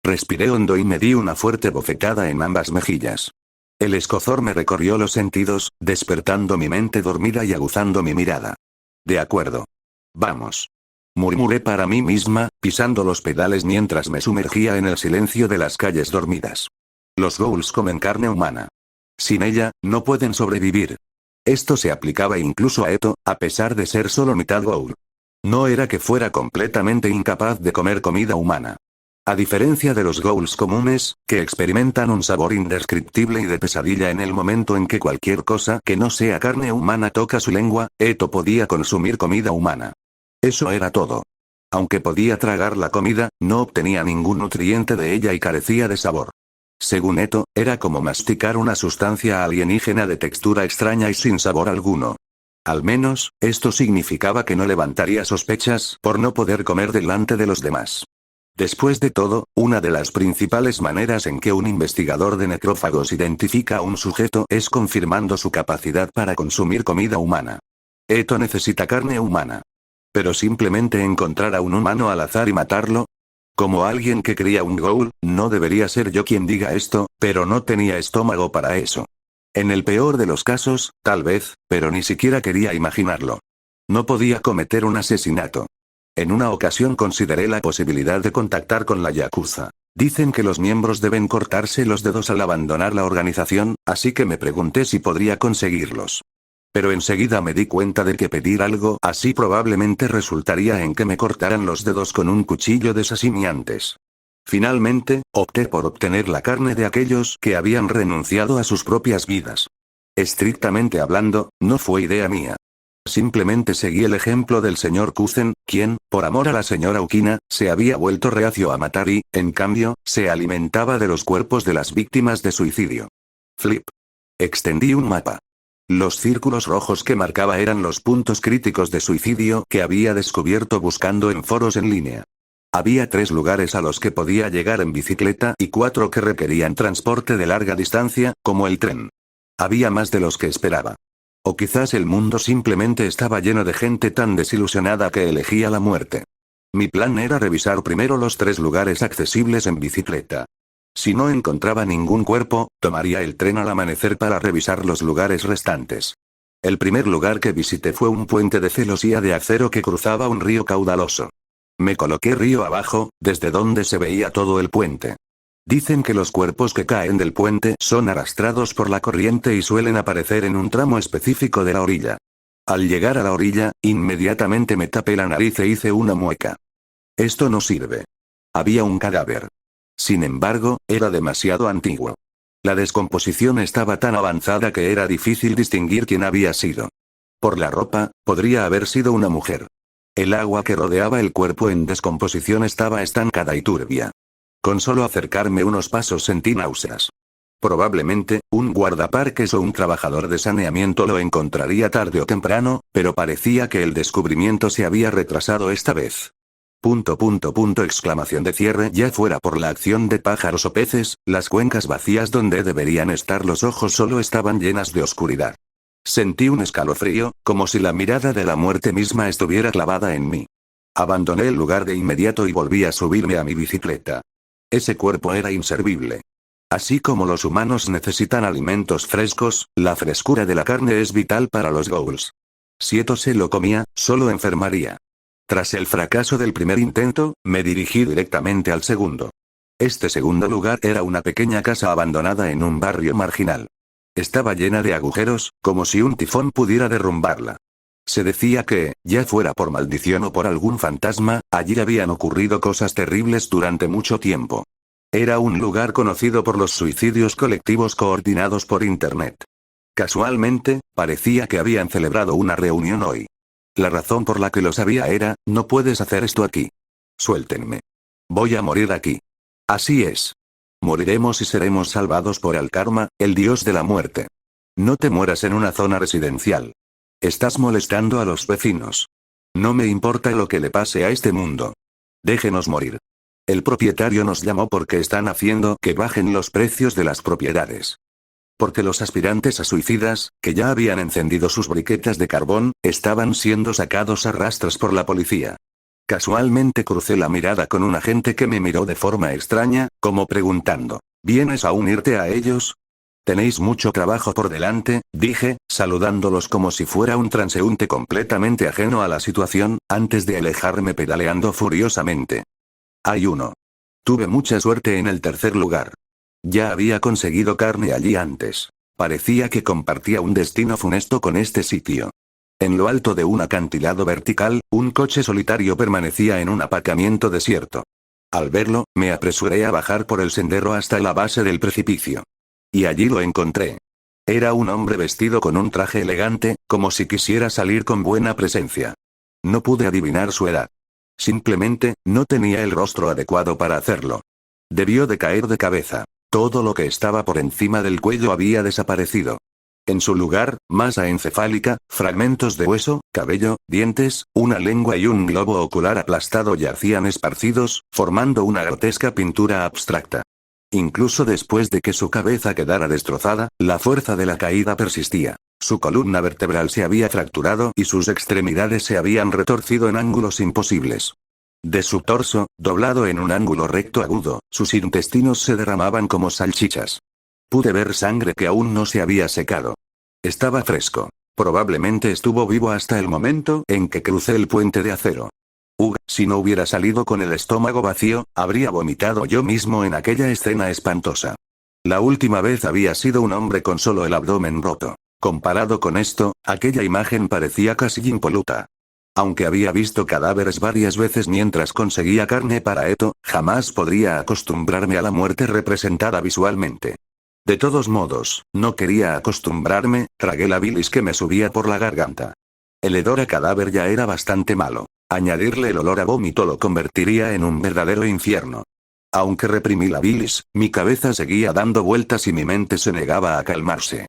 B: Respiré hondo y me di una fuerte bofetada en ambas mejillas. El escozor me recorrió los sentidos, despertando mi mente dormida y aguzando mi mirada. De acuerdo. Vamos. Murmuré para mí misma, pisando los pedales mientras me sumergía en el silencio de las calles dormidas. Los ghouls comen carne humana. Sin ella, no pueden sobrevivir. Esto se aplicaba incluso a Eto, a pesar de ser solo mitad ghoul. No era que fuera completamente incapaz de comer comida humana. A diferencia de los ghouls comunes, que experimentan un sabor indescriptible y de pesadilla en el momento en que cualquier cosa que no sea carne humana toca su lengua, Eto podía consumir comida humana. Eso era todo. Aunque podía tragar la comida, no obtenía ningún nutriente de ella y carecía de sabor. Según Eto, era como masticar una sustancia alienígena de textura extraña y sin sabor alguno. Al menos, esto significaba que no levantaría sospechas por no poder comer delante de los demás. Después de todo, una de las principales maneras en que un investigador de necrófagos identifica a un sujeto es confirmando su capacidad para consumir comida humana. Eto necesita carne humana. Pero simplemente encontrar a un humano al azar y matarlo. Como alguien que cría un ghoul, no debería ser yo quien diga esto, pero no tenía estómago para eso. En el peor de los casos, tal vez, pero ni siquiera quería imaginarlo. No podía cometer un asesinato. En una ocasión consideré la posibilidad de contactar con la Yakuza. Dicen que los miembros deben cortarse los dedos al abandonar la organización, así que me pregunté si podría conseguirlos. Pero enseguida me di cuenta de que pedir algo así probablemente resultaría en que me cortaran los dedos con un cuchillo de sashimi antes. Finalmente, opté por obtener la carne de aquellos que habían renunciado a sus propias vidas. Estrictamente hablando, no fue idea mía. Simplemente seguí el ejemplo del señor Kuzen, quien, por amor a la señora Ukina, se había vuelto reacio a matar y, en cambio, se alimentaba de los cuerpos de las víctimas de suicidio. Flip. Extendí un mapa. Los círculos rojos que marcaba eran los puntos críticos de suicidio que había descubierto buscando en foros en línea. Había 3 lugares a los que podía llegar en bicicleta y 4 que requerían transporte de larga distancia, como el tren. Había más de los que esperaba. O quizás el mundo simplemente estaba lleno de gente tan desilusionada que elegía la muerte. Mi plan era revisar primero los 3 lugares accesibles en bicicleta. Si no encontraba ningún cuerpo, tomaría el tren al amanecer para revisar los lugares restantes. El primer lugar que visité fue un puente de celosía de acero que cruzaba un río caudaloso. Me coloqué río abajo, desde donde se veía todo el puente. Dicen que los cuerpos que caen del puente son arrastrados por la corriente y suelen aparecer en un tramo específico de la orilla. Al llegar a la orilla, inmediatamente me tapé la nariz e hice una mueca. Esto no sirve. Había un cadáver. Sin embargo, era demasiado antiguo. La descomposición estaba tan avanzada que era difícil distinguir quién había sido. Por la ropa, podría haber sido una mujer. El agua que rodeaba el cuerpo en descomposición estaba estancada y turbia. Con solo acercarme unos pasos sentí náuseas. Probablemente, un guardaparques o un trabajador de saneamiento lo encontraría tarde o temprano, pero parecía que el descubrimiento se había retrasado esta vez. Exclamación de cierre. Ya fuera por la acción de pájaros o peces, las cuencas vacías donde deberían estar los ojos solo estaban llenas de oscuridad. Sentí un escalofrío, como si la mirada de la muerte misma estuviera clavada en mí. Abandoné el lugar de inmediato y volví a subirme a mi bicicleta. Ese cuerpo era inservible. Así como los humanos necesitan alimentos frescos, la frescura de la carne es vital para los ghouls. Si Eto se lo comía, solo enfermaría. Tras el fracaso del primer intento, me dirigí directamente al segundo. Este segundo lugar era una pequeña casa abandonada en un barrio marginal. Estaba llena de agujeros, como si un tifón pudiera derrumbarla. Se decía que, ya fuera por maldición o por algún fantasma, allí habían ocurrido cosas terribles durante mucho tiempo. Era un lugar conocido por los suicidios colectivos coordinados por Internet. Casualmente, parecía que habían celebrado una reunión hoy. La razón por la que lo sabía era, no puedes hacer esto aquí. Suéltenme. Voy a morir aquí. Así es. Moriremos y seremos salvados por el karma, el dios de la muerte. No te mueras en una zona residencial. Estás molestando a los vecinos. No me importa lo que le pase a este mundo. Déjenos morir. El propietario nos llamó porque están haciendo que bajen los precios de las propiedades. Porque los aspirantes a suicidas, que ya habían encendido sus briquetas de carbón, estaban siendo sacados a rastras por la policía. Casualmente crucé la mirada con un agente que me miró de forma extraña, como preguntando, ¿vienes a unirte a ellos? Tenéis mucho trabajo por delante, dije, saludándolos como si fuera un transeúnte completamente ajeno a la situación, antes de alejarme pedaleando furiosamente. Hay uno. Tuve mucha suerte en el tercer lugar. Ya había conseguido carne allí antes. Parecía que compartía un destino funesto con este sitio. En lo alto de un acantilado vertical, un coche solitario permanecía en un aparcamiento desierto. Al verlo, me apresuré a bajar por el sendero hasta la base del precipicio. Y allí lo encontré. Era un hombre vestido con un traje elegante, como si quisiera salir con buena presencia. No pude adivinar su edad. Simplemente, no tenía el rostro adecuado para hacerlo. Debió de caer de cabeza. Todo lo que estaba por encima del cuello había desaparecido. En su lugar, masa encefálica, fragmentos de hueso, cabello, dientes, una lengua y un globo ocular aplastado yacían esparcidos, formando una grotesca pintura abstracta. Incluso después de que su cabeza quedara destrozada, la fuerza de la caída persistía. Su columna vertebral se había fracturado y sus extremidades se habían retorcido en ángulos imposibles. De su torso, doblado en un ángulo recto agudo, sus intestinos se derramaban como salchichas. Pude ver sangre que aún no se había secado. Estaba fresco. Probablemente estuvo vivo hasta el momento en que crucé el puente de acero. Si no hubiera salido con el estómago vacío, habría vomitado yo mismo en aquella escena espantosa. La última vez había sido un hombre con solo el abdomen roto. Comparado con esto, aquella imagen parecía casi impoluta. Aunque había visto cadáveres varias veces mientras conseguía carne para Eto, jamás podría acostumbrarme a la muerte representada visualmente. De todos modos, no quería acostumbrarme, tragué la bilis que me subía por la garganta. El hedor a cadáver ya era bastante malo. Añadirle el olor a vómito lo convertiría en un verdadero infierno. Aunque reprimí la bilis, mi cabeza seguía dando vueltas y mi mente se negaba a calmarse.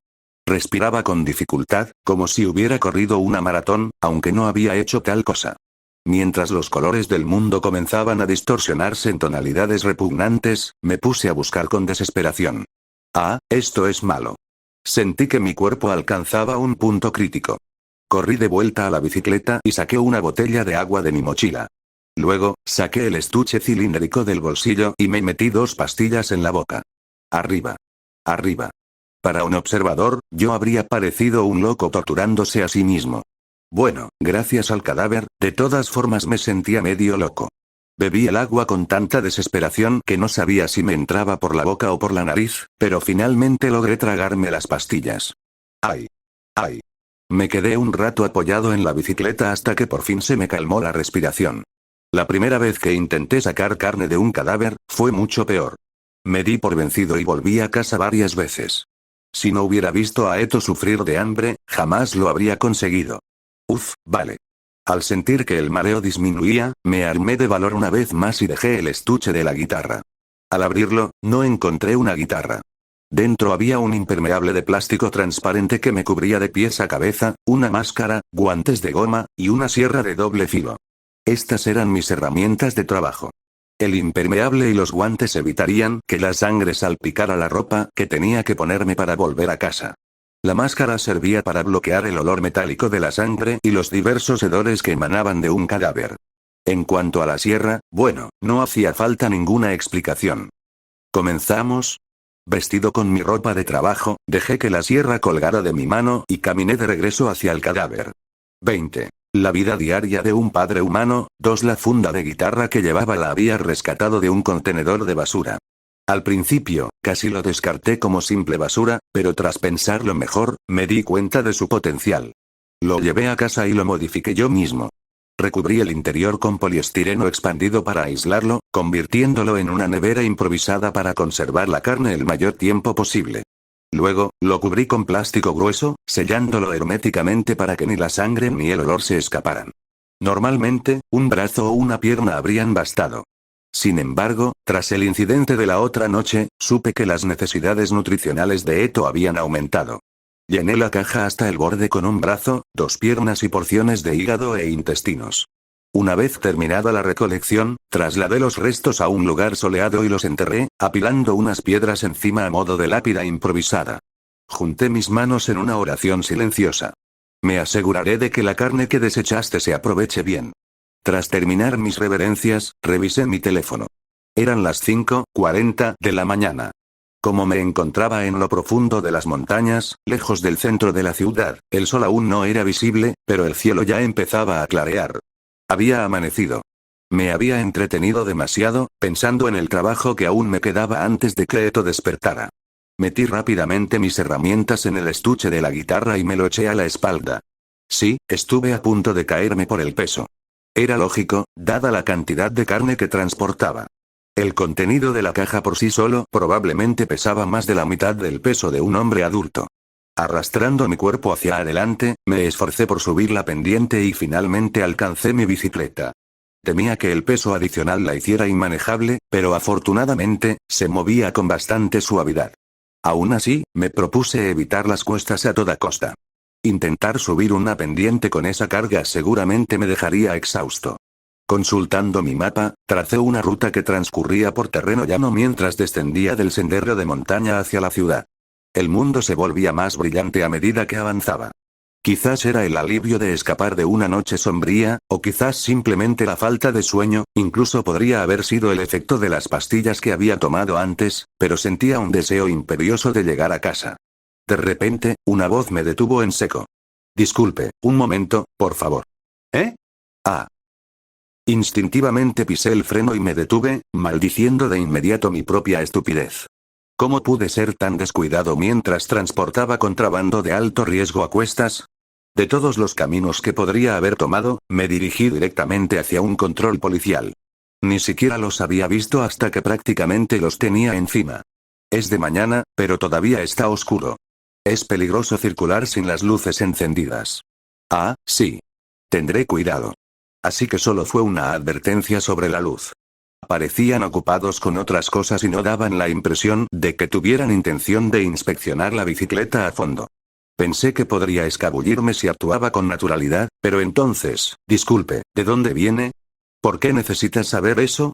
B: Respiraba con dificultad, como si hubiera corrido una maratón, aunque no había hecho tal cosa. Mientras los colores del mundo comenzaban a distorsionarse en tonalidades repugnantes, me puse a buscar con desesperación. Ah, esto es malo. Sentí que mi cuerpo alcanzaba un punto crítico. Corrí de vuelta a la bicicleta y saqué una botella de agua de mi mochila. Luego, saqué el estuche cilíndrico del bolsillo y me metí 2 pastillas en la boca. Arriba. Arriba. Para un observador, yo habría parecido un loco torturándose a sí mismo. Bueno, gracias al cadáver, de todas formas me sentía medio loco. Bebí el agua con tanta desesperación que no sabía si me entraba por la boca o por la nariz, pero finalmente logré tragarme las pastillas. ¡Ay! ¡Ay! Me quedé un rato apoyado en la bicicleta hasta que por fin se me calmó la respiración. La primera vez que intenté sacar carne de un cadáver, fue mucho peor. Me di por vencido y volví a casa varias veces. Si no hubiera visto a Eto sufrir de hambre, jamás lo habría conseguido. Vale. Al sentir que el mareo disminuía, me armé de valor una vez más y dejé el estuche de la guitarra. Al abrirlo, no encontré una guitarra. Dentro había un impermeable de plástico transparente que me cubría de pies a cabeza, una máscara, guantes de goma, y una sierra de doble filo. Estas eran mis herramientas de trabajo. El impermeable y los guantes evitarían que la sangre salpicara la ropa que tenía que ponerme para volver a casa. La máscara servía para bloquear el olor metálico de la sangre y los diversos hedores que emanaban de un cadáver. En cuanto a la sierra, bueno, no hacía falta ninguna explicación. ¿Comenzamos? Vestido con mi ropa de trabajo, dejé que la sierra colgara de mi mano y caminé de regreso hacia el cadáver. 20. La vida diaria de un padre humano. 2. La funda de guitarra que llevaba la había rescatado de un contenedor de basura. Al principio, casi lo descarté como simple basura, pero tras pensarlo mejor, me di cuenta de su potencial. Lo llevé a casa y lo modifiqué yo mismo. Recubrí el interior con poliestireno expandido para aislarlo, convirtiéndolo en una nevera improvisada para conservar la carne el mayor tiempo posible. Luego, lo cubrí con plástico grueso, sellándolo herméticamente para que ni la sangre ni el olor se escaparan. Normalmente, un brazo o una pierna habrían bastado. Sin embargo, tras el incidente de la otra noche, supe que las necesidades nutricionales de Eto habían aumentado. Llené la caja hasta el borde con un brazo, 2 piernas y porciones de hígado e intestinos. Una vez terminada la recolección, trasladé los restos a un lugar soleado y los enterré, apilando unas piedras encima a modo de lápida improvisada. Junté mis manos en una oración silenciosa. Me aseguraré de que la carne que desechaste se aproveche bien. Tras terminar mis reverencias, revisé mi teléfono. Eran las 5:40 de la mañana. Como me encontraba en lo profundo de las montañas, lejos del centro de la ciudad, el sol aún no era visible, pero el cielo ya empezaba a clarear. Había amanecido. Me había entretenido demasiado, pensando en el trabajo que aún me quedaba antes de que Eto despertara. Metí rápidamente mis herramientas en el estuche de la guitarra y me lo eché a la espalda. Sí, estuve a punto de caerme por el peso. Era lógico, dada la cantidad de carne que transportaba. El contenido de la caja por sí solo probablemente pesaba más de la mitad del peso de un hombre adulto. Arrastrando mi cuerpo hacia adelante, me esforcé por subir la pendiente y finalmente alcancé mi bicicleta. Temía que el peso adicional la hiciera inmanejable, pero afortunadamente, se movía con bastante suavidad. Aún así, me propuse evitar las cuestas a toda costa. Intentar subir una pendiente con esa carga seguramente me dejaría exhausto. Consultando mi mapa, tracé una ruta que transcurría por terreno llano mientras descendía del sendero de montaña hacia la ciudad. El mundo se volvía más brillante a medida que avanzaba. Quizás era el alivio de escapar de una noche sombría, o quizás simplemente la falta de sueño, incluso podría haber sido el efecto de las pastillas que había tomado antes, pero sentía un deseo imperioso de llegar a casa. De repente, una voz me detuvo en seco. Disculpe, un momento, por favor. ¿Eh? Ah. Instintivamente pisé el freno y me detuve, maldiciendo de inmediato mi propia estupidez. ¿Cómo pude ser tan descuidado mientras transportaba contrabando de alto riesgo a cuestas? De todos los caminos que podría haber tomado, me dirigí directamente hacia un control policial. Ni siquiera los había visto hasta que prácticamente los tenía encima. Es de mañana, pero todavía está oscuro. Es peligroso circular sin las luces encendidas. Ah, sí. Tendré cuidado. Así que solo fue una advertencia sobre la luz. Parecían ocupados con otras cosas y no daban la impresión de que tuvieran intención de inspeccionar la bicicleta a fondo. Pensé que podría escabullirme si actuaba con naturalidad, pero entonces, disculpe, ¿de dónde viene? ¿Por qué necesitas saber eso?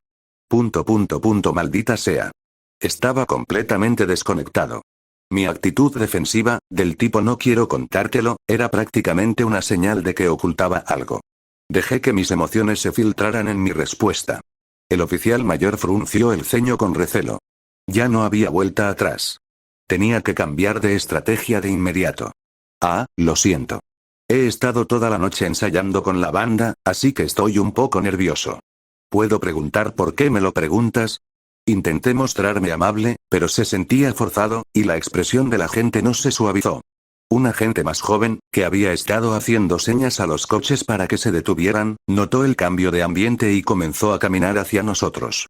B: Maldita sea. Estaba completamente desconectado. Mi actitud defensiva, del tipo no quiero contártelo, era prácticamente una señal de que ocultaba algo. Dejé que mis emociones se filtraran en mi respuesta. El oficial mayor frunció el ceño con recelo. Ya no había vuelta atrás. Tenía que cambiar de estrategia de inmediato. Ah, lo siento. He estado toda la noche ensayando con la banda, así que estoy un poco nervioso. ¿Puedo preguntar por qué me lo preguntas? Intenté mostrarme amable, pero se sentía forzado, y la expresión de la gente no se suavizó. Un agente más joven, que había estado haciendo señas a los coches para que se detuvieran, notó el cambio de ambiente y comenzó a caminar hacia nosotros.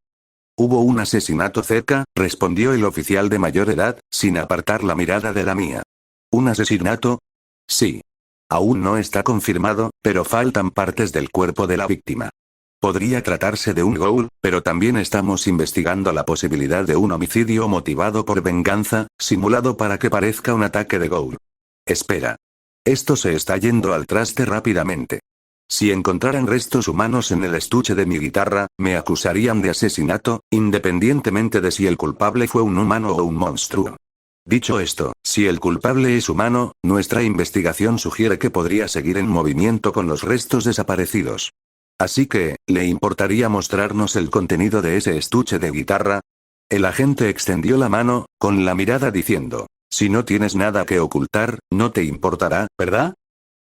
B: «Hubo un asesinato cerca», respondió el oficial de mayor edad, sin apartar la mirada de la mía. ¿Un asesinato? Sí. Aún no está confirmado, pero faltan partes del cuerpo de la víctima. Podría tratarse de un ghoul, pero también estamos investigando la posibilidad de un homicidio motivado por venganza, simulado para que parezca un ataque de ghoul. Espera. Esto se está yendo al traste rápidamente. Si encontraran restos humanos en el estuche de mi guitarra, me acusarían de asesinato, independientemente de si el culpable fue un humano o un monstruo. Dicho esto, si el culpable es humano, nuestra investigación sugiere que podría seguir en movimiento con los restos desaparecidos. Así que, ¿le importaría mostrarnos el contenido de ese estuche de guitarra? El agente extendió la mano, con la mirada diciendo: si no tienes nada que ocultar, no te importará, ¿verdad?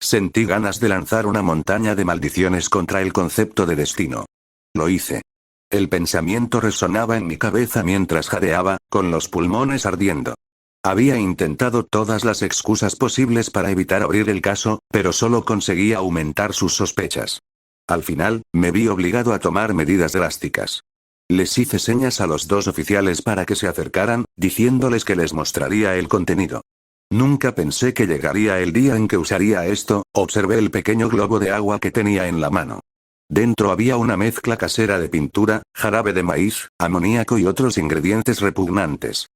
B: Sentí ganas de lanzar una montaña de maldiciones contra el concepto de destino. Lo hice. El pensamiento resonaba en mi cabeza mientras jadeaba, con los pulmones ardiendo. Había intentado todas las excusas posibles para evitar abrir el caso, pero solo conseguía aumentar sus sospechas. Al final, me vi obligado a tomar medidas drásticas. Les hice señas a los dos oficiales para que se acercaran, diciéndoles que les mostraría el contenido. Nunca pensé que llegaría el día en que usaría esto. Observé el pequeño globo de agua que tenía en la mano. Dentro había una mezcla casera de pintura, jarabe de maíz, amoníaco y otros ingredientes repugnantes.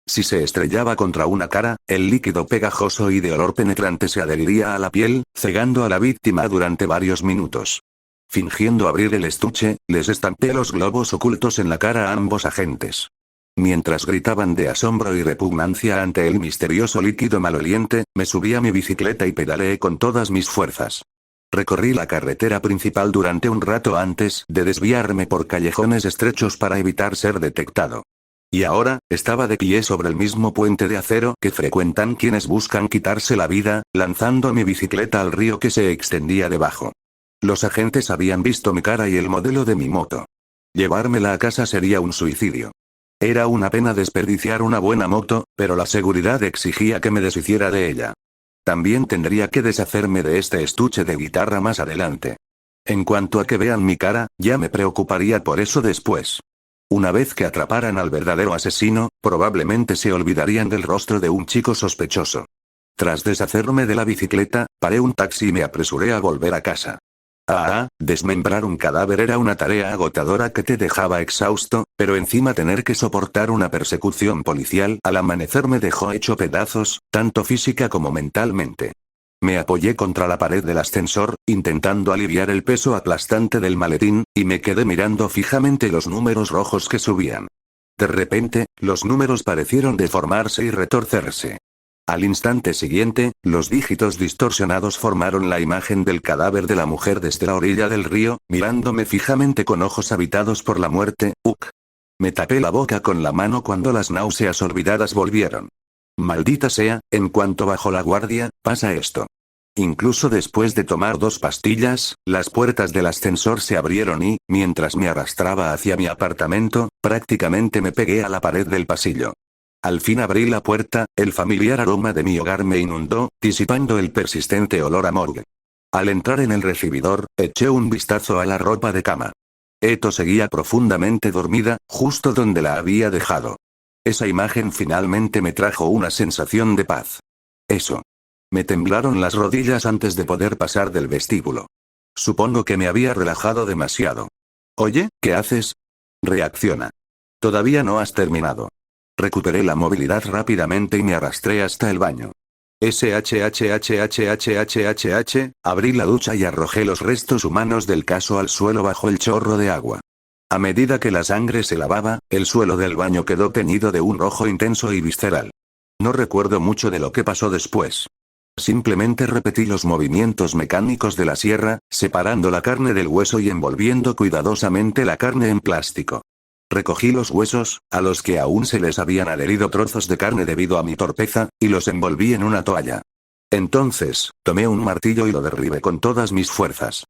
B: Si se estrellaba contra una cara, el líquido pegajoso y de olor penetrante se adheriría a la piel, cegando a la víctima durante varios minutos. Fingiendo abrir el estuche, les estampé los globos ocultos en la cara a ambos agentes. Mientras gritaban de asombro y repugnancia ante el misterioso líquido maloliente, me subí a mi bicicleta y pedaleé con todas mis fuerzas. Recorrí la carretera principal durante un rato antes de desviarme por callejones estrechos para evitar ser detectado. Y ahora, estaba de pie sobre el mismo puente de acero que frecuentan quienes buscan quitarse la vida, lanzando mi bicicleta al río que se extendía debajo. Los agentes habían visto mi cara y el modelo de mi moto. Llevármela a casa sería un suicidio. Era una pena desperdiciar una buena moto, pero la seguridad exigía que me deshiciera de ella. También tendría que deshacerme de este estuche de guitarra más adelante. En cuanto a que vean mi cara, ya me preocuparía por eso después. Una vez que atraparan al verdadero asesino, probablemente se olvidarían del rostro de un chico sospechoso. Tras deshacerme de la bicicleta, paré un taxi y me apresuré a volver a casa. Desmembrar un cadáver era una tarea agotadora que te dejaba exhausto, pero encima tener que soportar una persecución policial al amanecer me dejó hecho pedazos, tanto física como mentalmente. Me apoyé contra la pared del ascensor, intentando aliviar el peso aplastante del maletín, y me quedé mirando fijamente los números rojos que subían. De repente, los números parecieron deformarse y retorcerse. Al instante siguiente, los dígitos distorsionados formaron la imagen del cadáver de la mujer desde la orilla del río, mirándome fijamente con ojos habitados por la muerte. Me tapé la boca con la mano cuando las náuseas olvidadas volvieron. Maldita sea, en cuanto bajo la guardia, pasa esto. Incluso después de tomar 2 pastillas, las puertas del ascensor se abrieron y, mientras me arrastraba hacia mi apartamento, prácticamente me pegué a la pared del pasillo. Al fin abrí la puerta, el familiar aroma de mi hogar me inundó, disipando el persistente olor a morgue. Al entrar en el recibidor, eché un vistazo a la ropa de cama. Eto seguía profundamente dormida, justo donde la había dejado. Esa imagen finalmente me trajo una sensación de paz. Eso. Me temblaron las rodillas antes de poder pasar del vestíbulo. Supongo que me había relajado demasiado. Oye, ¿qué haces? Reacciona. Todavía no has terminado. Recuperé la movilidad rápidamente y me arrastré hasta el baño. Abrí la ducha y arrojé los restos humanos del caso al suelo bajo el chorro de agua. A medida que la sangre se lavaba, el suelo del baño quedó teñido de un rojo intenso y visceral. No recuerdo mucho de lo que pasó después. Simplemente repetí los movimientos mecánicos de la sierra, separando la carne del hueso y envolviendo cuidadosamente la carne en plástico. Recogí los huesos, a los que aún se les habían adherido trozos de carne debido a mi torpeza, y los envolví en una toalla. Entonces, tomé un martillo y lo derribé con todas mis fuerzas.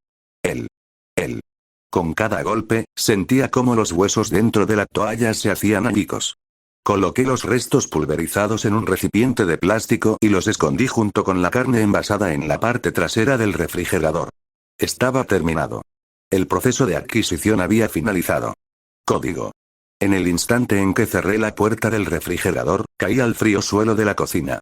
B: Con cada golpe, sentía cómo los huesos dentro de la toalla se hacían añicos. Coloqué los restos pulverizados en un recipiente de plástico y los escondí junto con la carne envasada en la parte trasera del refrigerador. Estaba terminado. El proceso de adquisición había finalizado. Código. En el instante en que cerré la puerta del refrigerador, caí al frío suelo de la cocina.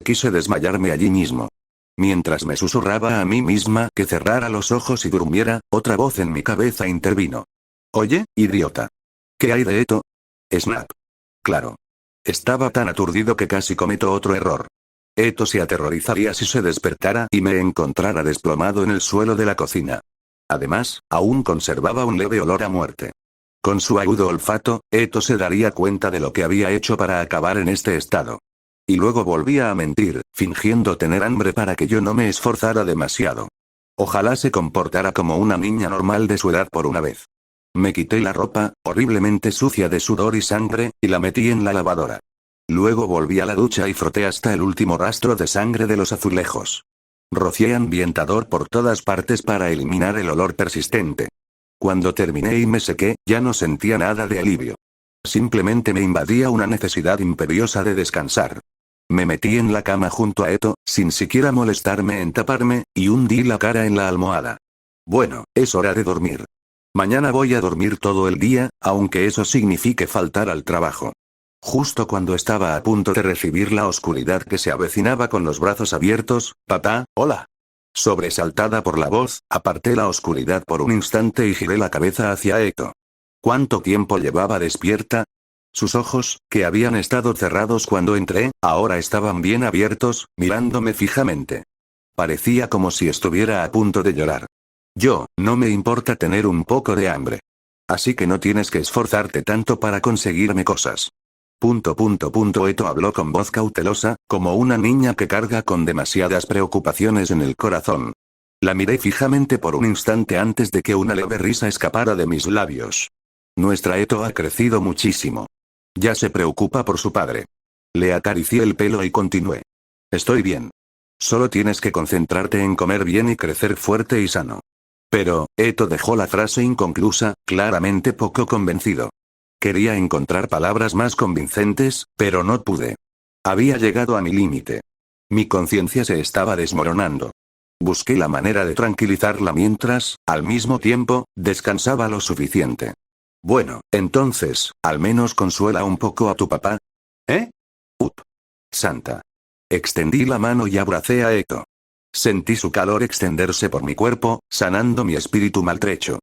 B: Quise desmayarme allí mismo. Mientras me susurraba a mí misma que cerrara los ojos y durmiera, otra voz en mi cabeza intervino. Oye, idiota. ¿Qué hay de Eto? Snap. Claro. Estaba tan aturdido que casi cometo otro error. Eto se aterrorizaría si se despertara y me encontrara desplomado en el suelo de la cocina. Además, aún conservaba un leve olor a muerte. Con su agudo olfato, Eto se daría cuenta de lo que había hecho para acabar en este estado. Y luego volvía a mentir, fingiendo tener hambre para que yo no me esforzara demasiado. Ojalá se comportara como una niña normal de su edad por una vez. Me quité la ropa, horriblemente sucia de sudor y sangre, y la metí en la lavadora. Luego volví a la ducha y froté hasta el último rastro de sangre de los azulejos. Rocié ambientador por todas partes para eliminar el olor persistente. Cuando terminé y me sequé, ya no sentía nada de alivio. Simplemente me invadía una necesidad imperiosa de descansar. Me metí en la cama junto a Eto, sin siquiera molestarme en taparme, y hundí la cara en la almohada. Bueno, es hora de dormir. Mañana voy a dormir todo el día, aunque eso signifique faltar al trabajo. Justo cuando estaba a punto de recibir la oscuridad que se avecinaba con los brazos abiertos, «Papá, hola». Sobresaltada por la voz, aparté la oscuridad por un instante y giré la cabeza hacia Eto. ¿Cuánto tiempo llevaba despierta? Sus ojos, que habían estado cerrados cuando entré, ahora estaban bien abiertos, mirándome fijamente. Parecía como si estuviera a punto de llorar. No me importa tener un poco de hambre. Así que no tienes que esforzarte tanto para conseguirme cosas. Eto habló con voz cautelosa, como una niña que carga con demasiadas preocupaciones en el corazón. La miré fijamente por un instante antes de que una leve risa escapara de mis labios. Nuestra Eto ha crecido muchísimo. Ya se preocupa por su padre. Le acaricié el pelo y continué. Estoy bien. Solo tienes que concentrarte en comer bien y crecer fuerte y sano. Pero, Eto dejó la frase inconclusa, claramente poco convencido. Quería encontrar palabras más convincentes, pero no pude. Había llegado a mi límite. Mi conciencia se estaba desmoronando. Busqué la manera de tranquilizarla mientras, al mismo tiempo, descansaba lo suficiente. Bueno, entonces, al menos consuela un poco a tu papá. ¿Eh? Santa. Extendí la mano y abracé a Eto. Sentí su calor extenderse por mi cuerpo, sanando mi espíritu maltrecho.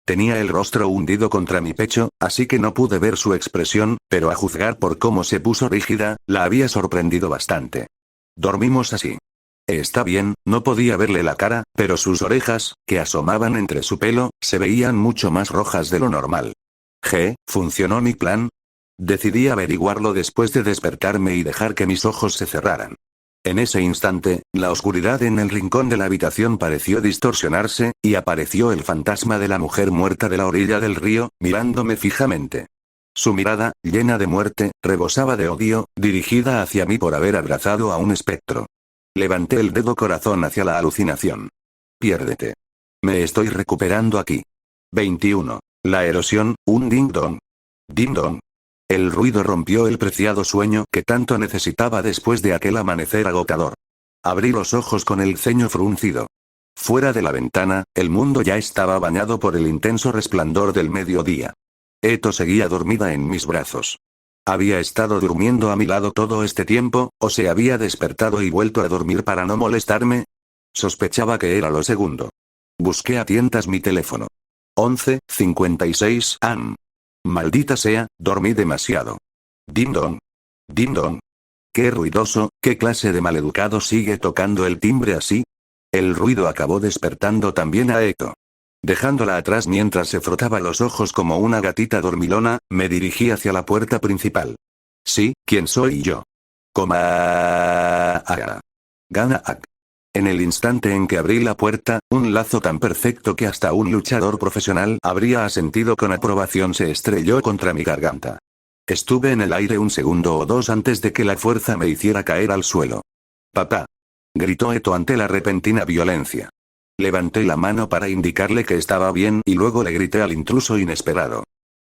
B: Tenía el rostro hundido contra mi pecho, así que no pude ver su expresión, pero a juzgar por cómo se puso rígida, la había sorprendido bastante. Dormimos así. Está bien, no podía verle la cara, pero sus orejas, que asomaban entre su pelo, se veían mucho más rojas de lo normal. ¿Funcionó mi plan? Decidí averiguarlo después de despertarme y dejar que mis ojos se cerraran. En ese instante, la oscuridad en el rincón de la habitación pareció distorsionarse, y apareció el fantasma de la mujer muerta de la orilla del río, mirándome fijamente. Su mirada, llena de muerte, rebosaba de odio, dirigida hacia mí por haber abrazado a un espectro. Levanté el dedo corazón hacia la alucinación. Piérdete. Me estoy recuperando aquí. 21. La erosión, un ding-dong. Ding-dong. El ruido rompió el preciado sueño que tanto necesitaba después de aquel amanecer agotador. Abrí los ojos con el ceño fruncido. Fuera de la ventana, el mundo ya estaba bañado por el intenso resplandor del mediodía. Eto seguía dormida en mis brazos. ¿Había estado durmiendo a mi lado todo este tiempo, o se había despertado y vuelto a dormir para no molestarme? Sospechaba que era lo segundo. Busqué a tientas mi teléfono. 11:56 am. Maldita sea, dormí demasiado. Ding-dong. Ding-dong. Qué ruidoso, ¿qué clase de maleducado sigue tocando el timbre así? El ruido acabó despertando también a Eto. Dejándola atrás mientras se frotaba los ojos como una gatita dormilona, me dirigí hacia la puerta principal. Sí, ¿quién soy yo? Gana-ak. En el instante en que abrí la puerta, un lazo tan perfecto que hasta un luchador profesional habría asentido con aprobación se estrelló contra mi garganta. Estuve en el aire un segundo o dos antes de que la fuerza me hiciera caer al suelo. «Papá», gritó Eto ante la repentina violencia. Levanté la mano para indicarle que estaba bien y luego le grité al intruso inesperado.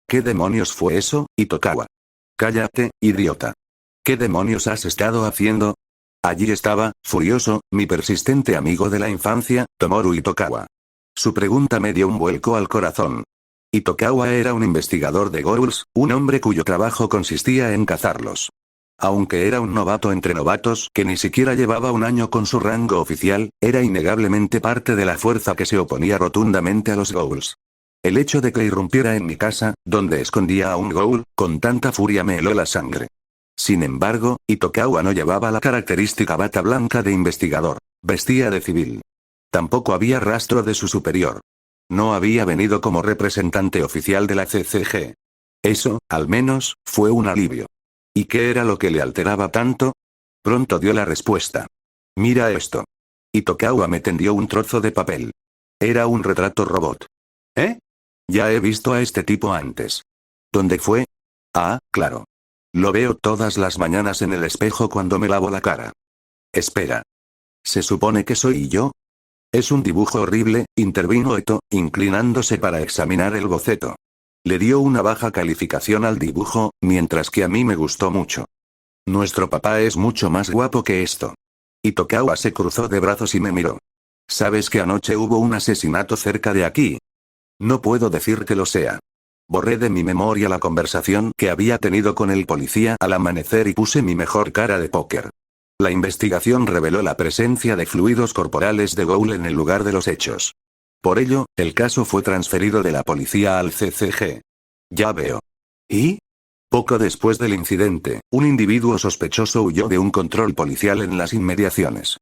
B: «¿Qué demonios fue eso, Itokawa?» «Cállate, idiota. ¿Qué demonios has estado haciendo?» Allí estaba, furioso, mi persistente amigo de la infancia, Tomoru Itokawa. Su pregunta me dio un vuelco al corazón. Itokawa era un investigador de ghouls, un hombre cuyo trabajo consistía en cazarlos. Aunque era un novato entre novatos que ni siquiera llevaba un año con su rango oficial, era innegablemente parte de la fuerza que se oponía rotundamente a los ghouls. El hecho de que irrumpiera en mi casa, donde escondía a un ghoul, con tanta furia me heló la sangre. Sin embargo, Itokawa no llevaba la característica bata blanca de investigador. Vestía de civil. Tampoco había rastro de su superior. No había venido como representante oficial de la CCG. Eso, al menos, fue un alivio. ¿Y qué era lo que le alteraba tanto? Pronto dio la respuesta. Mira esto. Itokawa me tendió un trozo de papel. Era un retrato robot. ¿Eh? Ya he visto a este tipo antes. ¿Dónde fue? Ah, claro. Lo veo todas las mañanas en el espejo cuando me lavo la cara. Espera. ¿Se supone que soy yo? Es un dibujo horrible, intervino Eto, inclinándose para examinar el boceto. Le dio una baja calificación al dibujo, mientras que a mí me gustó mucho. Nuestro papá es mucho más guapo que esto. Itokawa se cruzó de brazos y me miró. ¿Sabes que anoche hubo un asesinato cerca de aquí? No puedo decir que lo sea. Borré de mi memoria la conversación que había tenido con el policía al amanecer y puse mi mejor cara de póker. La investigación reveló la presencia de fluidos corporales de Gould en el lugar de los hechos. Por ello, el caso fue transferido de la policía al CCG. Ya veo. ¿Y? Poco después del incidente, un individuo sospechoso huyó de un control policial en las inmediaciones.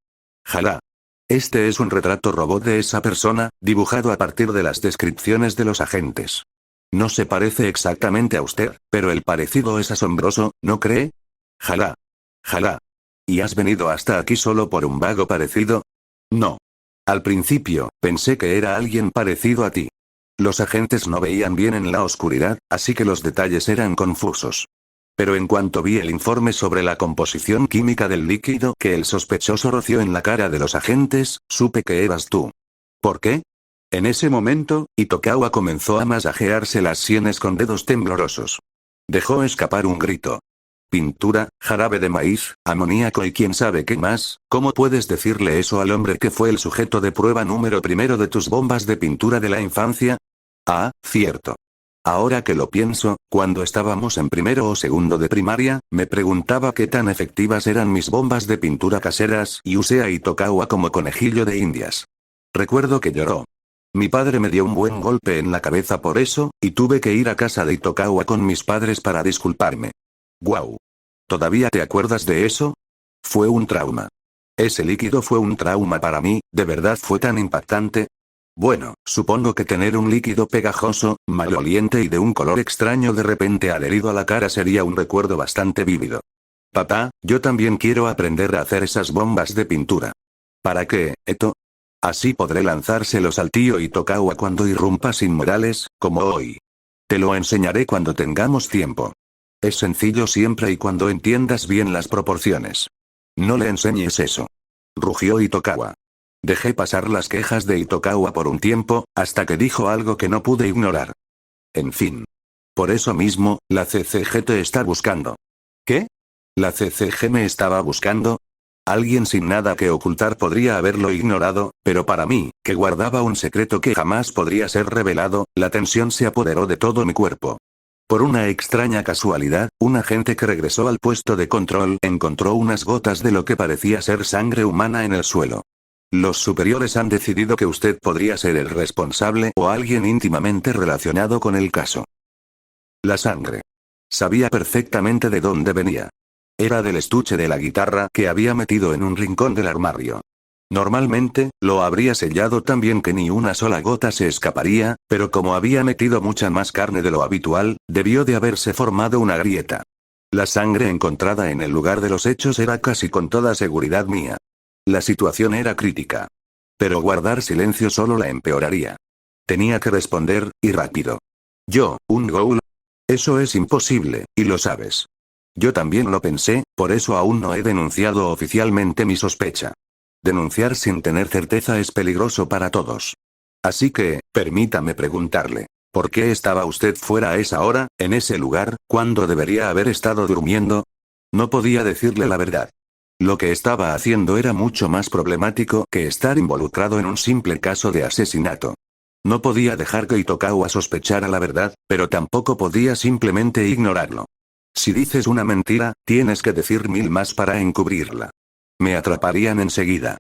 B: Jalá. Este es un retrato robot de esa persona, dibujado a partir de las descripciones de los agentes. No se parece exactamente a usted, pero el parecido es asombroso, ¿no cree? Jalá. Jalá. ¿Y has venido hasta aquí solo por un vago parecido? No. Al principio, pensé que era alguien parecido a ti. Los agentes no veían bien en la oscuridad, así que los detalles eran confusos. Pero en cuanto vi el informe sobre la composición química del líquido que el sospechoso roció en la cara de los agentes, supe que eras tú. ¿Por qué? En ese momento, Itokawa comenzó a masajearse las sienes con dedos temblorosos. Dejó escapar un grito. Pintura, jarabe de maíz, amoníaco y quién sabe qué más. ¿Cómo puedes decirle eso al hombre que fue el sujeto de prueba número primero de tus bombas de pintura de la infancia? Ah, cierto. Ahora que lo pienso, cuando estábamos en primero o segundo de primaria, me preguntaba qué tan efectivas eran mis bombas de pintura caseras y usé a Itokawa como conejillo de indias. Recuerdo que lloró. Mi padre me dio un buen golpe en la cabeza por eso, y tuve que ir a casa de Itokawa con mis padres para disculparme. ¡Guau! ¿Todavía te acuerdas de eso? Fue un trauma. Ese líquido fue un trauma para mí, ¿de verdad fue tan impactante? Bueno, supongo que tener un líquido pegajoso, maloliente y de un color extraño de repente adherido a la cara sería un recuerdo bastante vívido. Papá, yo también quiero aprender a hacer esas bombas de pintura. ¿Para qué, Eto? Así podré lanzárselos al tío Itokawa cuando irrumpa sin modales, como hoy. Te lo enseñaré cuando tengamos tiempo. Es sencillo siempre y cuando entiendas bien las proporciones. No le enseñes eso. Rugió Itokawa. Dejé pasar las quejas de Itokawa por un tiempo, hasta que dijo algo que no pude ignorar. En fin. Por eso mismo, la CCG te está buscando. ¿Qué? ¿La CCG me estaba buscando? Alguien sin nada que ocultar podría haberlo ignorado, pero para mí, que guardaba un secreto que jamás podría ser revelado, la tensión se apoderó de todo mi cuerpo. Por una extraña casualidad, un agente que regresó al puesto de control encontró unas gotas de lo que parecía ser sangre humana en el suelo. Los superiores han decidido que usted podría ser el responsable o alguien íntimamente relacionado con el caso. La sangre. Sabía perfectamente de dónde venía. Era del estuche de la guitarra que había metido en un rincón del armario. Normalmente, lo habría sellado tan bien que ni una sola gota se escaparía, pero como había metido mucha más carne de lo habitual, debió de haberse formado una grieta. La sangre encontrada en el lugar de los hechos era casi con toda seguridad mía. La situación era crítica. Pero guardar silencio solo la empeoraría. Tenía que responder, y rápido. Yo, un Gould. Eso es imposible, y lo sabes. Yo también lo pensé, por eso aún no he denunciado oficialmente mi sospecha. Denunciar sin tener certeza es peligroso para todos. Así que, permítame preguntarle, ¿por qué estaba usted fuera a esa hora, en ese lugar, cuando debería haber estado durmiendo? No podía decirle la verdad. Lo que estaba haciendo era mucho más problemático que estar involucrado en un simple caso de asesinato. No podía dejar que Itokawa sospechara la verdad, pero tampoco podía simplemente ignorarlo. Si dices una mentira, tienes que decir 1000 más para encubrirla. Me atraparían enseguida.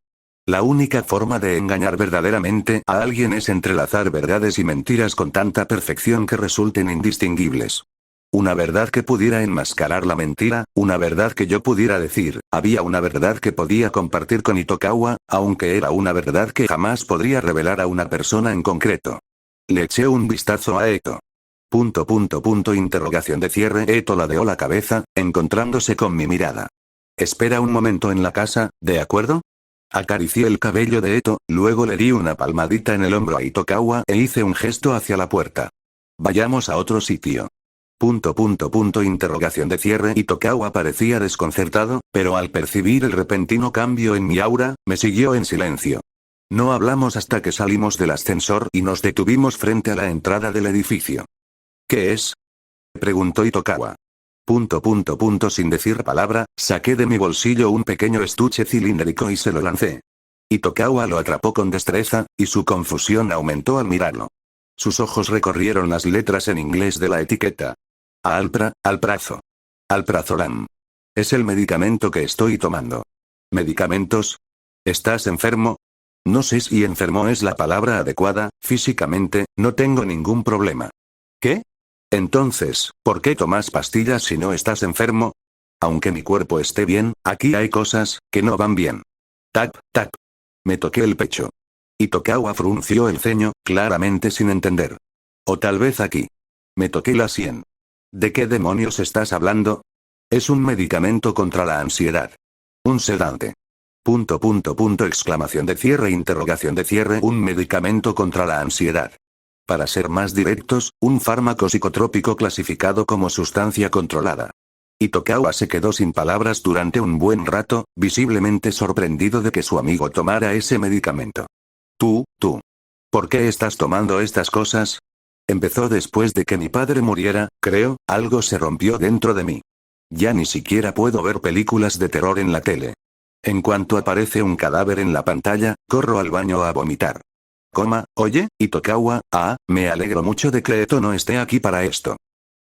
B: La única forma de engañar verdaderamente a alguien es entrelazar verdades y mentiras con tanta perfección que resulten indistinguibles. Una verdad que pudiera enmascarar la mentira, una verdad que yo pudiera decir, había una verdad que podía compartir con Itokawa, aunque era una verdad que jamás podría revelar a una persona en concreto. Le eché un vistazo a Eto. Interrogación de cierre. Eto ladeó la cabeza, encontrándose con mi mirada. Espera un momento en la casa, ¿de acuerdo? Acaricié el cabello de Eto, luego le di una palmadita en el hombro a Itokawa e hice un gesto hacia la puerta. Vayamos a otro sitio. Interrogación de cierre. Itokawa parecía desconcertado, pero al percibir el repentino cambio en mi aura, me siguió en silencio. No hablamos hasta que salimos del ascensor y nos detuvimos frente a la entrada del edificio. ¿Qué es? Preguntó Itokawa. Sin decir palabra, saqué de mi bolsillo un pequeño estuche cilíndrico y se lo lancé. Itokawa lo atrapó con destreza, y su confusión aumentó al mirarlo. Sus ojos recorrieron las letras en inglés de la etiqueta. Alprazo. Alprazolam. Es el medicamento que estoy tomando. ¿Medicamentos? ¿Estás enfermo? No sé si enfermo es la palabra adecuada, físicamente, no tengo ningún problema. ¿Qué? Entonces, ¿por qué tomas pastillas si no estás enfermo? Aunque mi cuerpo esté bien, aquí hay cosas que no van bien. Tap, tap. Me toqué el pecho. Itokawa frunció el ceño, claramente sin entender. O tal vez aquí. Me toqué la sien. ¿De qué demonios estás hablando? Es un medicamento contra la ansiedad. Un sedante. Exclamación de cierre, interrogación de cierre. Un medicamento contra la ansiedad. Para ser más directos, un fármaco psicotrópico clasificado como sustancia controlada. Itokawa se quedó sin palabras durante un buen rato, visiblemente sorprendido de que su amigo tomara ese medicamento. Tú. ¿Por qué estás tomando estas cosas? Empezó después de que mi padre muriera, creo, algo se rompió dentro de mí. Ya ni siquiera puedo ver películas de terror en la tele. En cuanto aparece un cadáver en la pantalla, corro al baño a vomitar. Oye, Itokawa, me alegro mucho de que Eto no esté aquí para esto.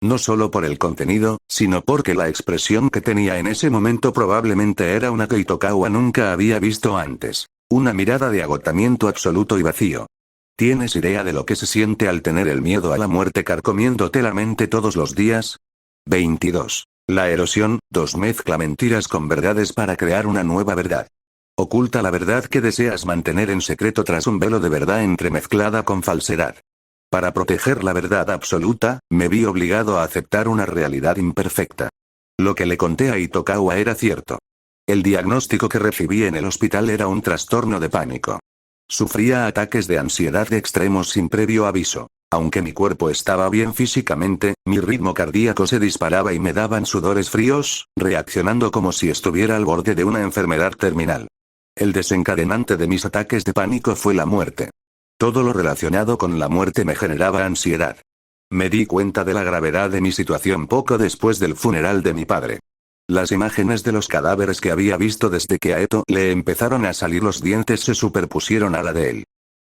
B: No solo por el contenido, sino porque la expresión que tenía en ese momento probablemente era una que Itokawa nunca había visto antes. Una mirada de agotamiento absoluto y vacío. ¿Tienes idea de lo que se siente al tener el miedo a la muerte carcomiéndote la mente todos los días? 22. La erosión, 2 mezcla mentiras con verdades para crear una nueva verdad. Oculta la verdad que deseas mantener en secreto tras un velo de verdad entremezclada con falsedad. Para proteger la verdad absoluta, me vi obligado a aceptar una realidad imperfecta. Lo que le conté a Itokawa era cierto. El diagnóstico que recibí en el hospital era un trastorno de pánico. Sufría ataques de ansiedad extremos sin previo aviso. Aunque mi cuerpo estaba bien físicamente, mi ritmo cardíaco se disparaba y me daban sudores fríos, reaccionando como si estuviera al borde de una enfermedad terminal. El desencadenante de mis ataques de pánico fue la muerte. Todo lo relacionado con la muerte me generaba ansiedad. Me di cuenta de la gravedad de mi situación poco después del funeral de mi padre. Las imágenes de los cadáveres que había visto desde que a Eto le empezaron a salir los dientes se superpusieron a la de él.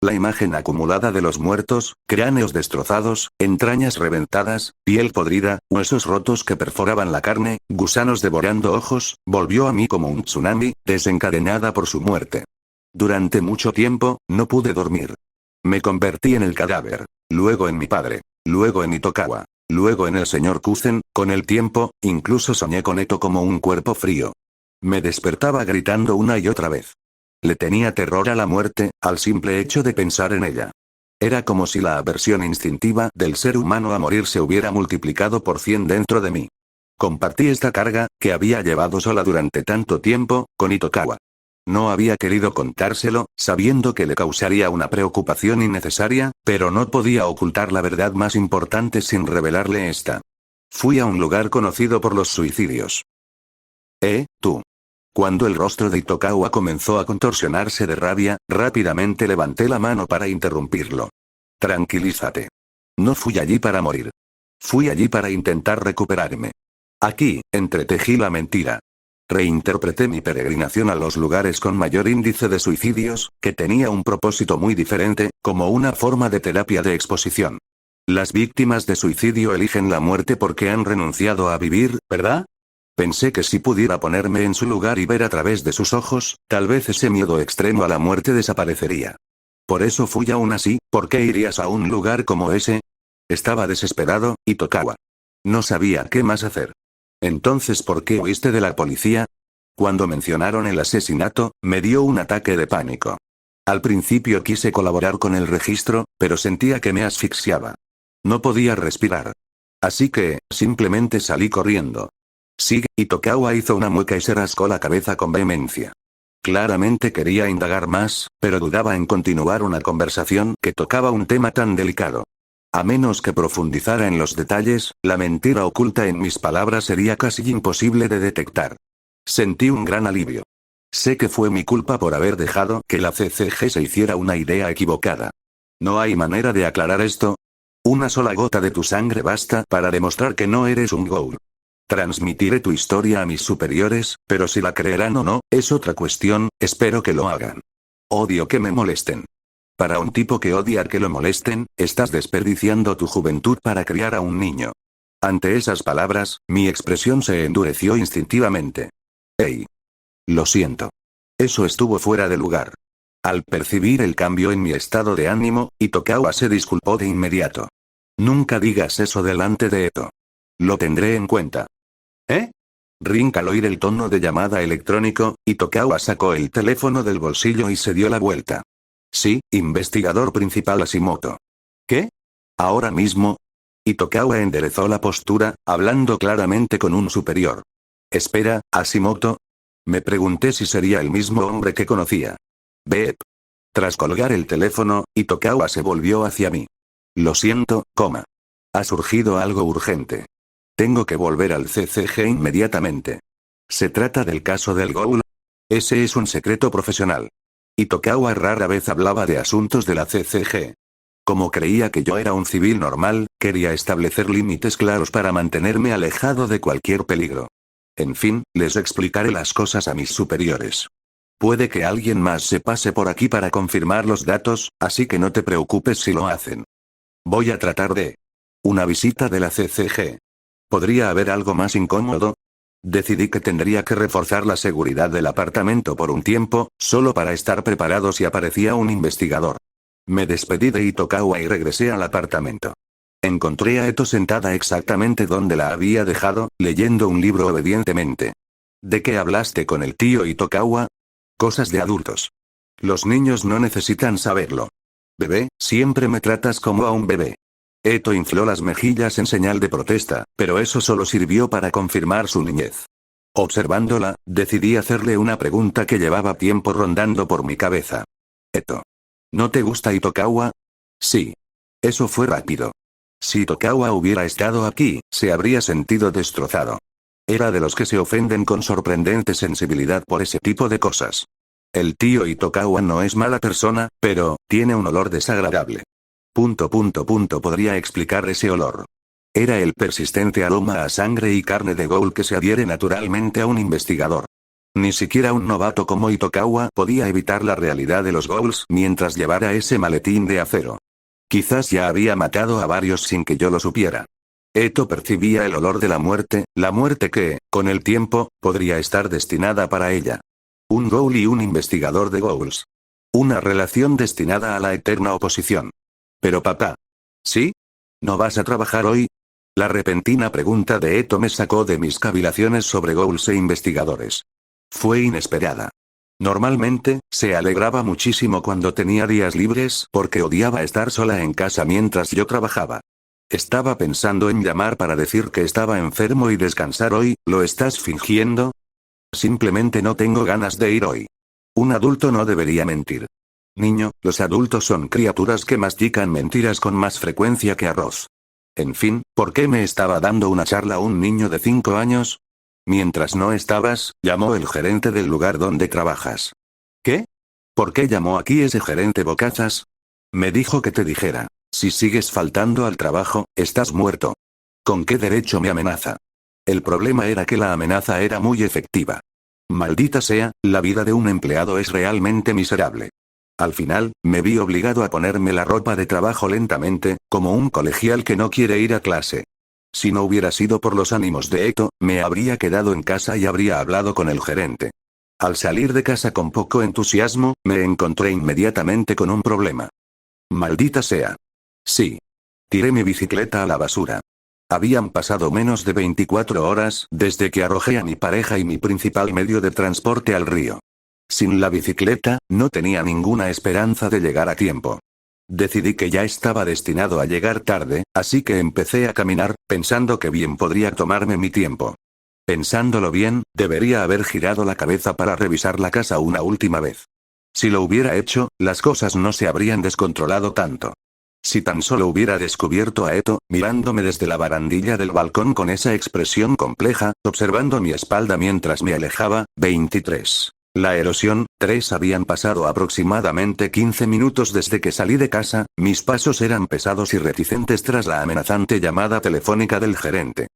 B: La imagen acumulada de los muertos, cráneos destrozados, entrañas reventadas, piel podrida, huesos rotos que perforaban la carne, gusanos devorando ojos, volvió a mí como un tsunami, desencadenada por su muerte. Durante mucho tiempo, no pude dormir. Me convertí en el cadáver, luego en mi padre, luego en Itokawa, luego en el señor Kuzen. Con el tiempo, incluso soñé con Eto como un cuerpo frío. Me despertaba gritando una y otra vez. Le tenía terror a la muerte, al simple hecho de pensar en ella. Era como si la aversión instintiva del ser humano a morir se hubiera multiplicado por 100 dentro de mí. Compartí esta carga, que había llevado sola durante tanto tiempo, con Itokawa. No había querido contárselo, sabiendo que le causaría una preocupación innecesaria, pero no podía ocultar la verdad más importante sin revelarle esta. Fui a un lugar conocido por los suicidios. Tú. Cuando el rostro de Itokawa comenzó a contorsionarse de rabia, rápidamente levanté la mano para interrumpirlo. Tranquilízate. No fui allí para morir. Fui allí para intentar recuperarme. Aquí, entretejí la mentira. Reinterpreté mi peregrinación a los lugares con mayor índice de suicidios, que tenía un propósito muy diferente, como una forma de terapia de exposición. Las víctimas de suicidio eligen la muerte porque han renunciado a vivir, ¿verdad? Pensé que si pudiera ponerme en su lugar y ver a través de sus ojos, tal vez ese miedo extremo a la muerte desaparecería. Por eso fui aún así. ¿Por qué irías a un lugar como ese? Estaba desesperado, Itokawa. No sabía qué más hacer. Entonces, ¿por qué huiste de la policía? Cuando mencionaron el asesinato, me dio un ataque de pánico. Al principio quise colaborar con el registro, pero sentía que me asfixiaba. No podía respirar. Así que, simplemente salí corriendo. Sí, Itokawa hizo una mueca y se rascó la cabeza con vehemencia. Claramente quería indagar más, pero dudaba en continuar una conversación que tocaba un tema tan delicado. A menos que profundizara en los detalles, la mentira oculta en mis palabras sería casi imposible de detectar. Sentí un gran alivio. Sé que fue mi culpa por haber dejado que la CCG se hiciera una idea equivocada. ¿No hay manera de aclarar esto? Una sola gota de tu sangre basta para demostrar que no eres un ghoul. Transmitiré tu historia a mis superiores, pero si la creerán o no, es otra cuestión, espero que lo hagan. Odio que me molesten. Para un tipo que odia que lo molesten, estás desperdiciando tu juventud para criar a un niño. Ante esas palabras, mi expresión se endureció instintivamente. Hey. Lo siento. Eso estuvo fuera de lugar. Al percibir el cambio en mi estado de ánimo, Itokawa se disculpó de inmediato. Nunca digas eso delante de Eto. Lo tendré en cuenta. ¿Eh? Ring al oír el tono de llamada electrónico, Itokawa sacó el teléfono del bolsillo y se dio la vuelta. Sí, investigador principal Hashimoto. ¿Qué? ¿Ahora mismo? Itokawa enderezó la postura, hablando claramente con un superior. Espera, Hashimoto. Me pregunté si sería el mismo hombre que conocía. Beep. Tras colgar el teléfono, Itokawa se volvió hacia mí. Lo siento, coma. Ha surgido algo urgente. Tengo que volver al CCG inmediatamente. ¿Se trata del caso del Ghoul? Ese es un secreto profesional. Itokawa rara vez hablaba de asuntos de la CCG. Como creía que yo era un civil normal, quería establecer límites claros para mantenerme alejado de cualquier peligro. En fin, les explicaré las cosas a mis superiores. Puede que alguien más se pase por aquí para confirmar los datos, así que no te preocupes si lo hacen. Voy a tratar de... Una visita de la CCG. ¿Podría haber algo más incómodo? Decidí que tendría que reforzar la seguridad del apartamento por un tiempo, solo para estar preparado si aparecía un investigador. Me despedí de Itokawa y regresé al apartamento. Encontré a Eto sentada exactamente donde la había dejado, leyendo un libro obedientemente. ¿De qué hablaste con el tío Itokawa? Cosas de adultos. Los niños no necesitan saberlo. Bebé, siempre me tratas como a un bebé. Eto infló las mejillas en señal de protesta, pero eso solo sirvió para confirmar su niñez. Observándola, decidí hacerle una pregunta que llevaba tiempo rondando por mi cabeza. Eto. ¿No te gusta Itokawa? Sí. Eso fue rápido. Si Itokawa hubiera estado aquí, se habría sentido destrozado. Era de los que se ofenden con sorprendente sensibilidad por ese tipo de cosas. El tío Itokawa no es mala persona, pero, tiene un olor desagradable. Podría explicar ese olor. Era el persistente aroma a sangre y carne de Ghoul que se adhiere naturalmente a un investigador. Ni siquiera un novato como Itokawa podía evitar la realidad de los Ghouls mientras llevara ese maletín de acero. Quizás ya había matado a varios sin que yo lo supiera. Eto percibía el olor de la muerte que, con el tiempo, podría estar destinada para ella. Un Ghoul y un investigador de Ghouls. Una relación destinada a la eterna oposición. Pero papá. ¿Sí? ¿No vas a trabajar hoy? La repentina pregunta de Eto me sacó de mis cavilaciones sobre Ghouls e investigadores. Fue inesperada. Normalmente, se alegraba muchísimo cuando tenía días libres porque odiaba estar sola en casa mientras yo trabajaba. Estaba pensando en llamar para decir que estaba enfermo y descansar hoy. ¿Lo estás fingiendo? Simplemente no tengo ganas de ir hoy. Un adulto no debería mentir. Niño, los adultos son criaturas que mastican mentiras con más frecuencia que arroz. En fin, ¿por qué me estaba dando una charla un niño de 5 años? Mientras no estabas, llamó el gerente del lugar donde trabajas. ¿Qué? ¿Por qué llamó aquí ese gerente bocazas? Me dijo que te dijera, si sigues faltando al trabajo, estás muerto. ¿Con qué derecho me amenaza? El problema era que la amenaza era muy efectiva. Maldita sea, la vida de un empleado es realmente miserable. Al final, me vi obligado a ponerme la ropa de trabajo lentamente, como un colegial que no quiere ir a clase. Si no hubiera sido por los ánimos de Eto, me habría quedado en casa y habría hablado con el gerente. Al salir de casa con poco entusiasmo, me encontré inmediatamente con un problema. Maldita sea. Sí. Tiré mi bicicleta a la basura. Habían pasado menos de 24 horas desde que arrojé a mi pareja y mi principal medio de transporte al río. Sin la bicicleta, no tenía ninguna esperanza de llegar a tiempo. Decidí que ya estaba destinado a llegar tarde, así que empecé a caminar, pensando que bien podría tomarme mi tiempo. Pensándolo bien, debería haber girado la cabeza para revisar la casa una última vez. Si lo hubiera hecho, las cosas no se habrían descontrolado tanto. Si tan solo hubiera descubierto a Eto, mirándome desde la barandilla del balcón con esa expresión compleja, observando mi espalda mientras me alejaba. 23. La erosión. 3. Habían pasado aproximadamente 15 minutos desde que salí de casa, mis pasos eran pesados y reticentes tras la amenazante llamada telefónica del gerente.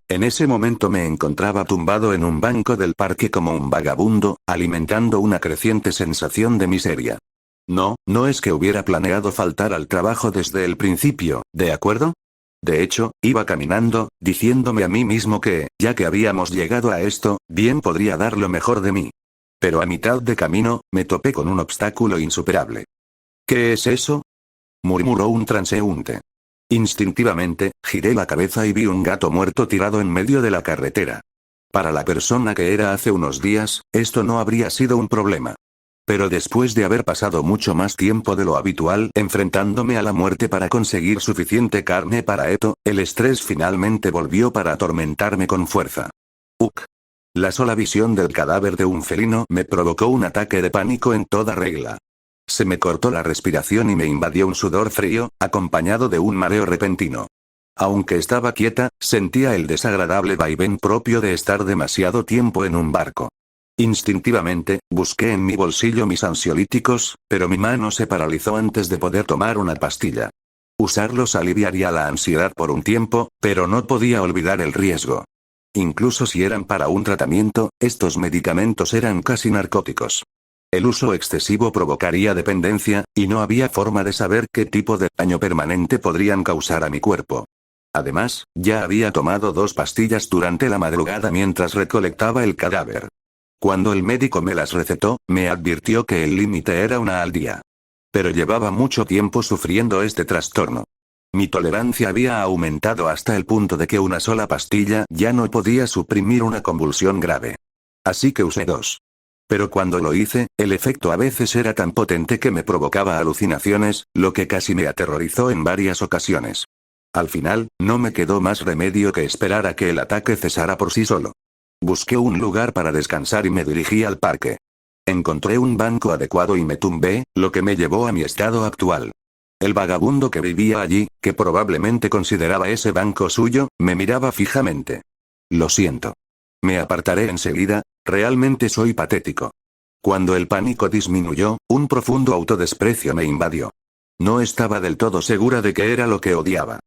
B: En ese momento me encontraba tumbado en un banco del parque como un vagabundo, alimentando una creciente sensación de miseria. No es que hubiera planeado faltar al trabajo desde el principio, ¿de acuerdo? De hecho, iba caminando, diciéndome a mí mismo que, ya que habíamos llegado a esto, bien podría dar lo mejor de mí. Pero a mitad de camino, me topé con un obstáculo insuperable. ¿Qué es eso?, murmuró un transeúnte. Instintivamente, giré la cabeza y vi un gato muerto tirado en medio de la carretera. Para la persona que era hace unos días, esto no habría sido un problema. Pero después de haber pasado mucho más tiempo de lo habitual enfrentándome a la muerte para conseguir suficiente carne para Eto, el estrés finalmente volvió para atormentarme con fuerza. La sola visión del cadáver de un felino me provocó un ataque de pánico en toda regla. Se me cortó la respiración y me invadió un sudor frío, acompañado de un mareo repentino. Aunque estaba quieta, sentía el desagradable vaivén propio de estar demasiado tiempo en un barco. Instintivamente, busqué en mi bolsillo mis ansiolíticos, pero mi mano se paralizó antes de poder tomar una pastilla. Usarlos aliviaría la ansiedad por un tiempo, pero no podía olvidar el riesgo. Incluso si eran para un tratamiento, estos medicamentos eran casi narcóticos. El uso excesivo provocaría dependencia, y no había forma de saber qué tipo de daño permanente podrían causar a mi cuerpo. Además, ya había tomado 2 pastillas durante la madrugada mientras recolectaba el cadáver. Cuando el médico me las recetó, me advirtió que el límite era 1 al día. Pero llevaba mucho tiempo sufriendo este trastorno. Mi tolerancia había aumentado hasta el punto de que una sola pastilla ya no podía suprimir una convulsión grave. Así que usé 2. Pero cuando lo hice, el efecto a veces era tan potente que me provocaba alucinaciones, lo que casi me aterrorizó en varias ocasiones. Al final, no me quedó más remedio que esperar a que el ataque cesara por sí solo. Busqué un lugar para descansar y me dirigí al parque. Encontré un banco adecuado y me tumbé, lo que me llevó a mi estado actual. El vagabundo que vivía allí, que probablemente consideraba ese banco suyo, me miraba fijamente. Lo siento. Me apartaré enseguida, realmente soy patético. Cuando el pánico disminuyó, un profundo autodesprecio me invadió. No estaba del todo segura de qué era lo que odiaba.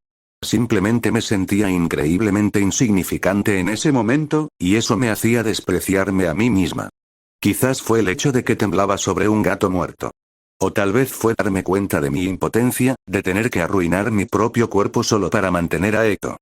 B: Simplemente me sentía increíblemente insignificante en ese momento, y eso me hacía despreciarme a mí misma. Quizás fue el hecho de que temblaba sobre un gato muerto. O tal vez fue darme cuenta de mi impotencia, de tener que arruinar mi propio cuerpo solo para mantener a Eto.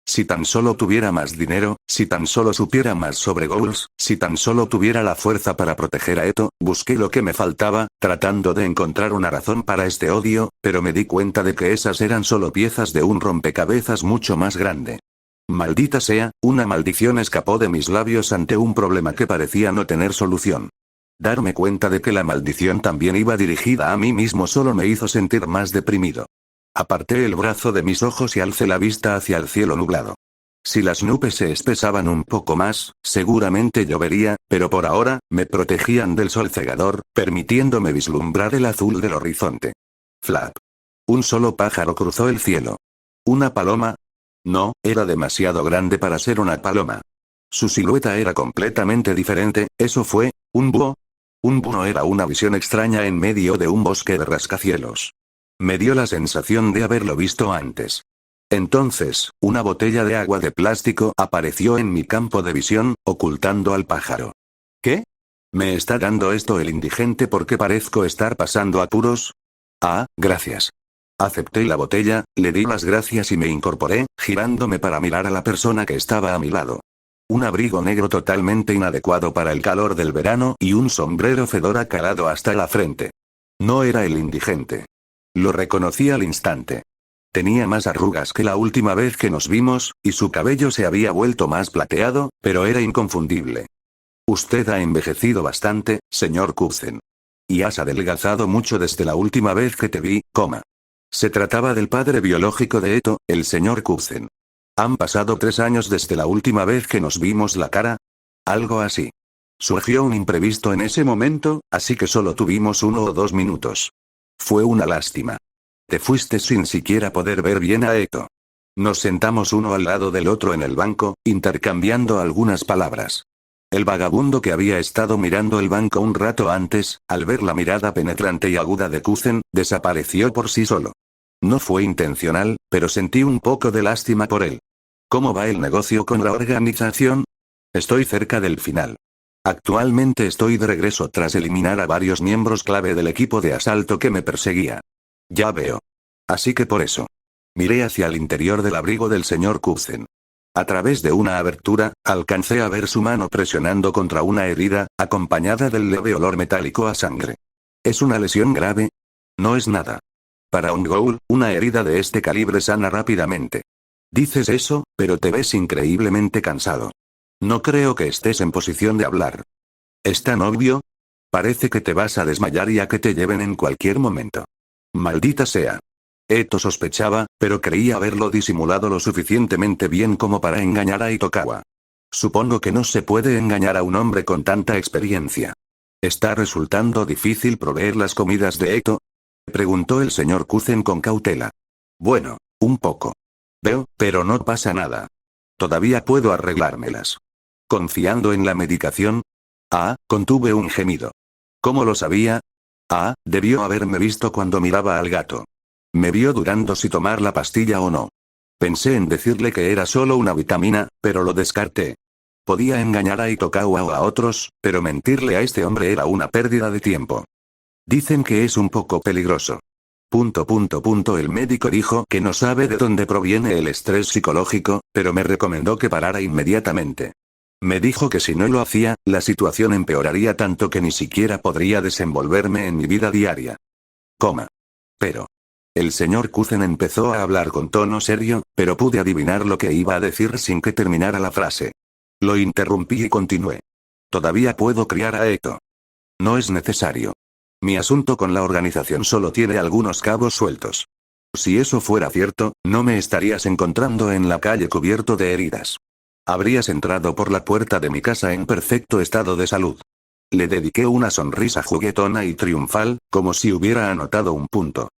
B: Si tan solo tuviera más dinero, si tan solo supiera más sobre Goals, si tan solo tuviera la fuerza para proteger a Eto, busqué lo que me faltaba, tratando de encontrar una razón para este odio, pero me di cuenta de que esas eran solo piezas de un rompecabezas mucho más grande. Maldita sea, una maldición escapó de mis labios ante un problema que parecía no tener solución. Darme cuenta de que la maldición también iba dirigida a mí mismo solo me hizo sentir más deprimido. Aparté el brazo de mis ojos y alcé la vista hacia el cielo nublado. Si las nubes se espesaban un poco más, seguramente llovería, pero por ahora, me protegían del sol cegador, permitiéndome vislumbrar el azul del horizonte. Flap. Un solo pájaro cruzó el cielo. ¿Una paloma? No, era demasiado grande para ser una paloma. Su silueta era completamente diferente, ¿eso fue un búho? Un búho era una visión extraña en medio de un bosque de rascacielos. Me dio la sensación de haberlo visto antes. Entonces, una botella de agua de plástico apareció en mi campo de visión, ocultando al pájaro. ¿Qué? ¿Me está dando esto el indigente porque parezco estar pasando apuros? Ah, gracias. Acepté la botella, le di las gracias y me incorporé, girándome para mirar a la persona que estaba a mi lado. Un abrigo negro totalmente inadecuado para el calor del verano y un sombrero fedora calado hasta la frente. No era el indigente. Lo reconocí al instante. Tenía más arrugas que la última vez que nos vimos, y su cabello se había vuelto más plateado, pero era inconfundible. Usted ha envejecido bastante, señor Kuzen. Y has adelgazado mucho desde la última vez que te vi, coma. Se trataba del padre biológico de Eto, el señor Kuzen. ¿Han pasado 3 años desde la última vez que nos vimos la cara? Algo así. Surgió un imprevisto en ese momento, así que solo tuvimos 1 o 2 minutos. Fue una lástima. Te fuiste sin siquiera poder ver bien a Eto. Nos sentamos uno al lado del otro en el banco, intercambiando algunas palabras. El vagabundo que había estado mirando el banco un rato antes, al ver la mirada penetrante y aguda de Kuzen, desapareció por sí solo. No fue intencional, pero sentí un poco de lástima por él. ¿Cómo va el negocio con la organización? Estoy cerca del final. Actualmente estoy de regreso tras eliminar a varios miembros clave del equipo de asalto que me perseguía. Ya veo. Así que por eso. Miré hacia el interior del abrigo del señor Kuzen. A través de una abertura, alcancé a ver su mano presionando contra una herida, acompañada del leve olor metálico a sangre. ¿Es una lesión grave? No es nada. Para un ghoul, una herida de este calibre sana rápidamente. Dices eso, pero te ves increíblemente cansado. No creo que estés en posición de hablar. ¿Es tan obvio? Parece que te vas a desmayar y a que te lleven en cualquier momento. Maldita sea. Eto sospechaba, pero creía haberlo disimulado lo suficientemente bien como para engañar a Itokawa. Supongo que no se puede engañar a un hombre con tanta experiencia. ¿Está resultando difícil proveer las comidas de Eto? Preguntó el señor Kuzen con cautela. Bueno, un poco. Veo, pero no pasa nada. Todavía puedo arreglármelas. ¿Confiando en la medicación? Contuve un gemido. ¿Cómo lo sabía? Debió haberme visto cuando miraba al gato. Me vio dudando si tomar la pastilla o no. Pensé en decirle que era solo una vitamina, pero lo descarté. Podía engañar a Itokawa o a otros, pero mentirle a este hombre era una pérdida de tiempo. Dicen que es un poco peligroso. El médico dijo que no sabe de dónde proviene el estrés psicológico, pero me recomendó que parara inmediatamente. Me dijo que si no lo hacía, la situación empeoraría tanto que ni siquiera podría desenvolverme en mi vida diaria. Pero. El señor Kuzen empezó a hablar con tono serio, pero pude adivinar lo que iba a decir sin que terminara la frase. Lo interrumpí y continué. Todavía puedo criar a Eto. No es necesario. Mi asunto con la organización solo tiene algunos cabos sueltos. Si eso fuera cierto, no me estarías encontrando en la calle cubierto de heridas. Habrías entrado por la puerta de mi casa en perfecto estado de salud. Le dediqué una sonrisa juguetona y triunfal, como si hubiera anotado un punto.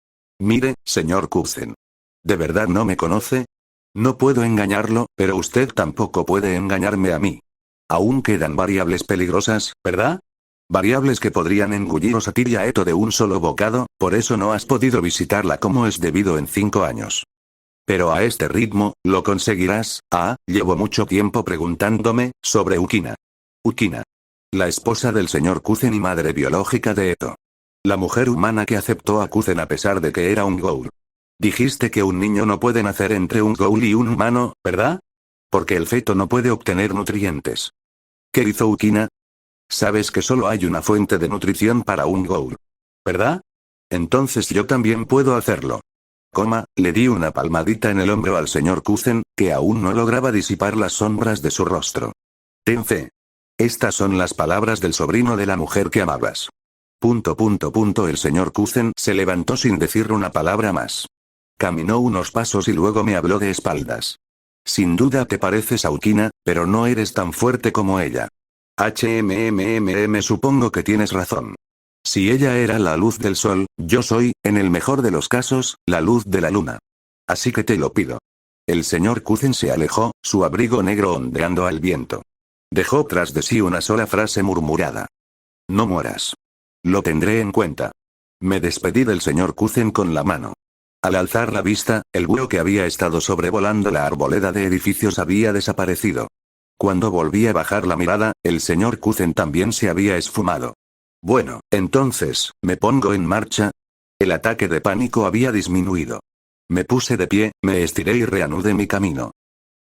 B: Mire, señor Kuzen. ¿De verdad no me conoce? No puedo engañarlo, pero usted tampoco puede engañarme a mí. Aún quedan variables peligrosas, ¿verdad? Variables que podrían engulliros a ti y a Eto de un solo bocado, por eso no has podido visitarla como es debido en 5 años. Pero a este ritmo, ¿lo conseguirás? Llevo mucho tiempo preguntándome, sobre Ukina. Ukina. La esposa del señor Kuzen y madre biológica de Eto. La mujer humana que aceptó a Kuzen a pesar de que era un ghoul. Dijiste que un niño no puede nacer entre un ghoul y un humano, ¿verdad? Porque el feto no puede obtener nutrientes. ¿Qué hizo Ukina? Sabes que solo hay una fuente de nutrición para un ghoul. ¿Verdad? Entonces yo también puedo hacerlo. Le di una palmadita en el hombro al señor Kuzen, que aún no lograba disipar las sombras de su rostro. Ten fe. Estas son las palabras del sobrino de la mujer que amabas. El señor Kuzen se levantó sin decir una palabra más. Caminó unos pasos y luego me habló de espaldas. Sin duda te pareces a Ukina, pero no eres tan fuerte como ella. Supongo que tienes razón. Si ella era la luz del sol, yo soy, en el mejor de los casos, la luz de la luna. Así que te lo pido. El señor Kuzen se alejó, su abrigo negro ondeando al viento. Dejó tras de sí una sola frase murmurada. No mueras. Lo tendré en cuenta. Me despedí del señor Kuzen con la mano. Al alzar la vista, el búho que había estado sobrevolando la arboleda de edificios había desaparecido. Cuando volví a bajar la mirada, el señor Kuzen también se había esfumado. Bueno, entonces, ¿me pongo en marcha? El ataque de pánico había disminuido. Me puse de pie, me estiré y reanudé mi camino.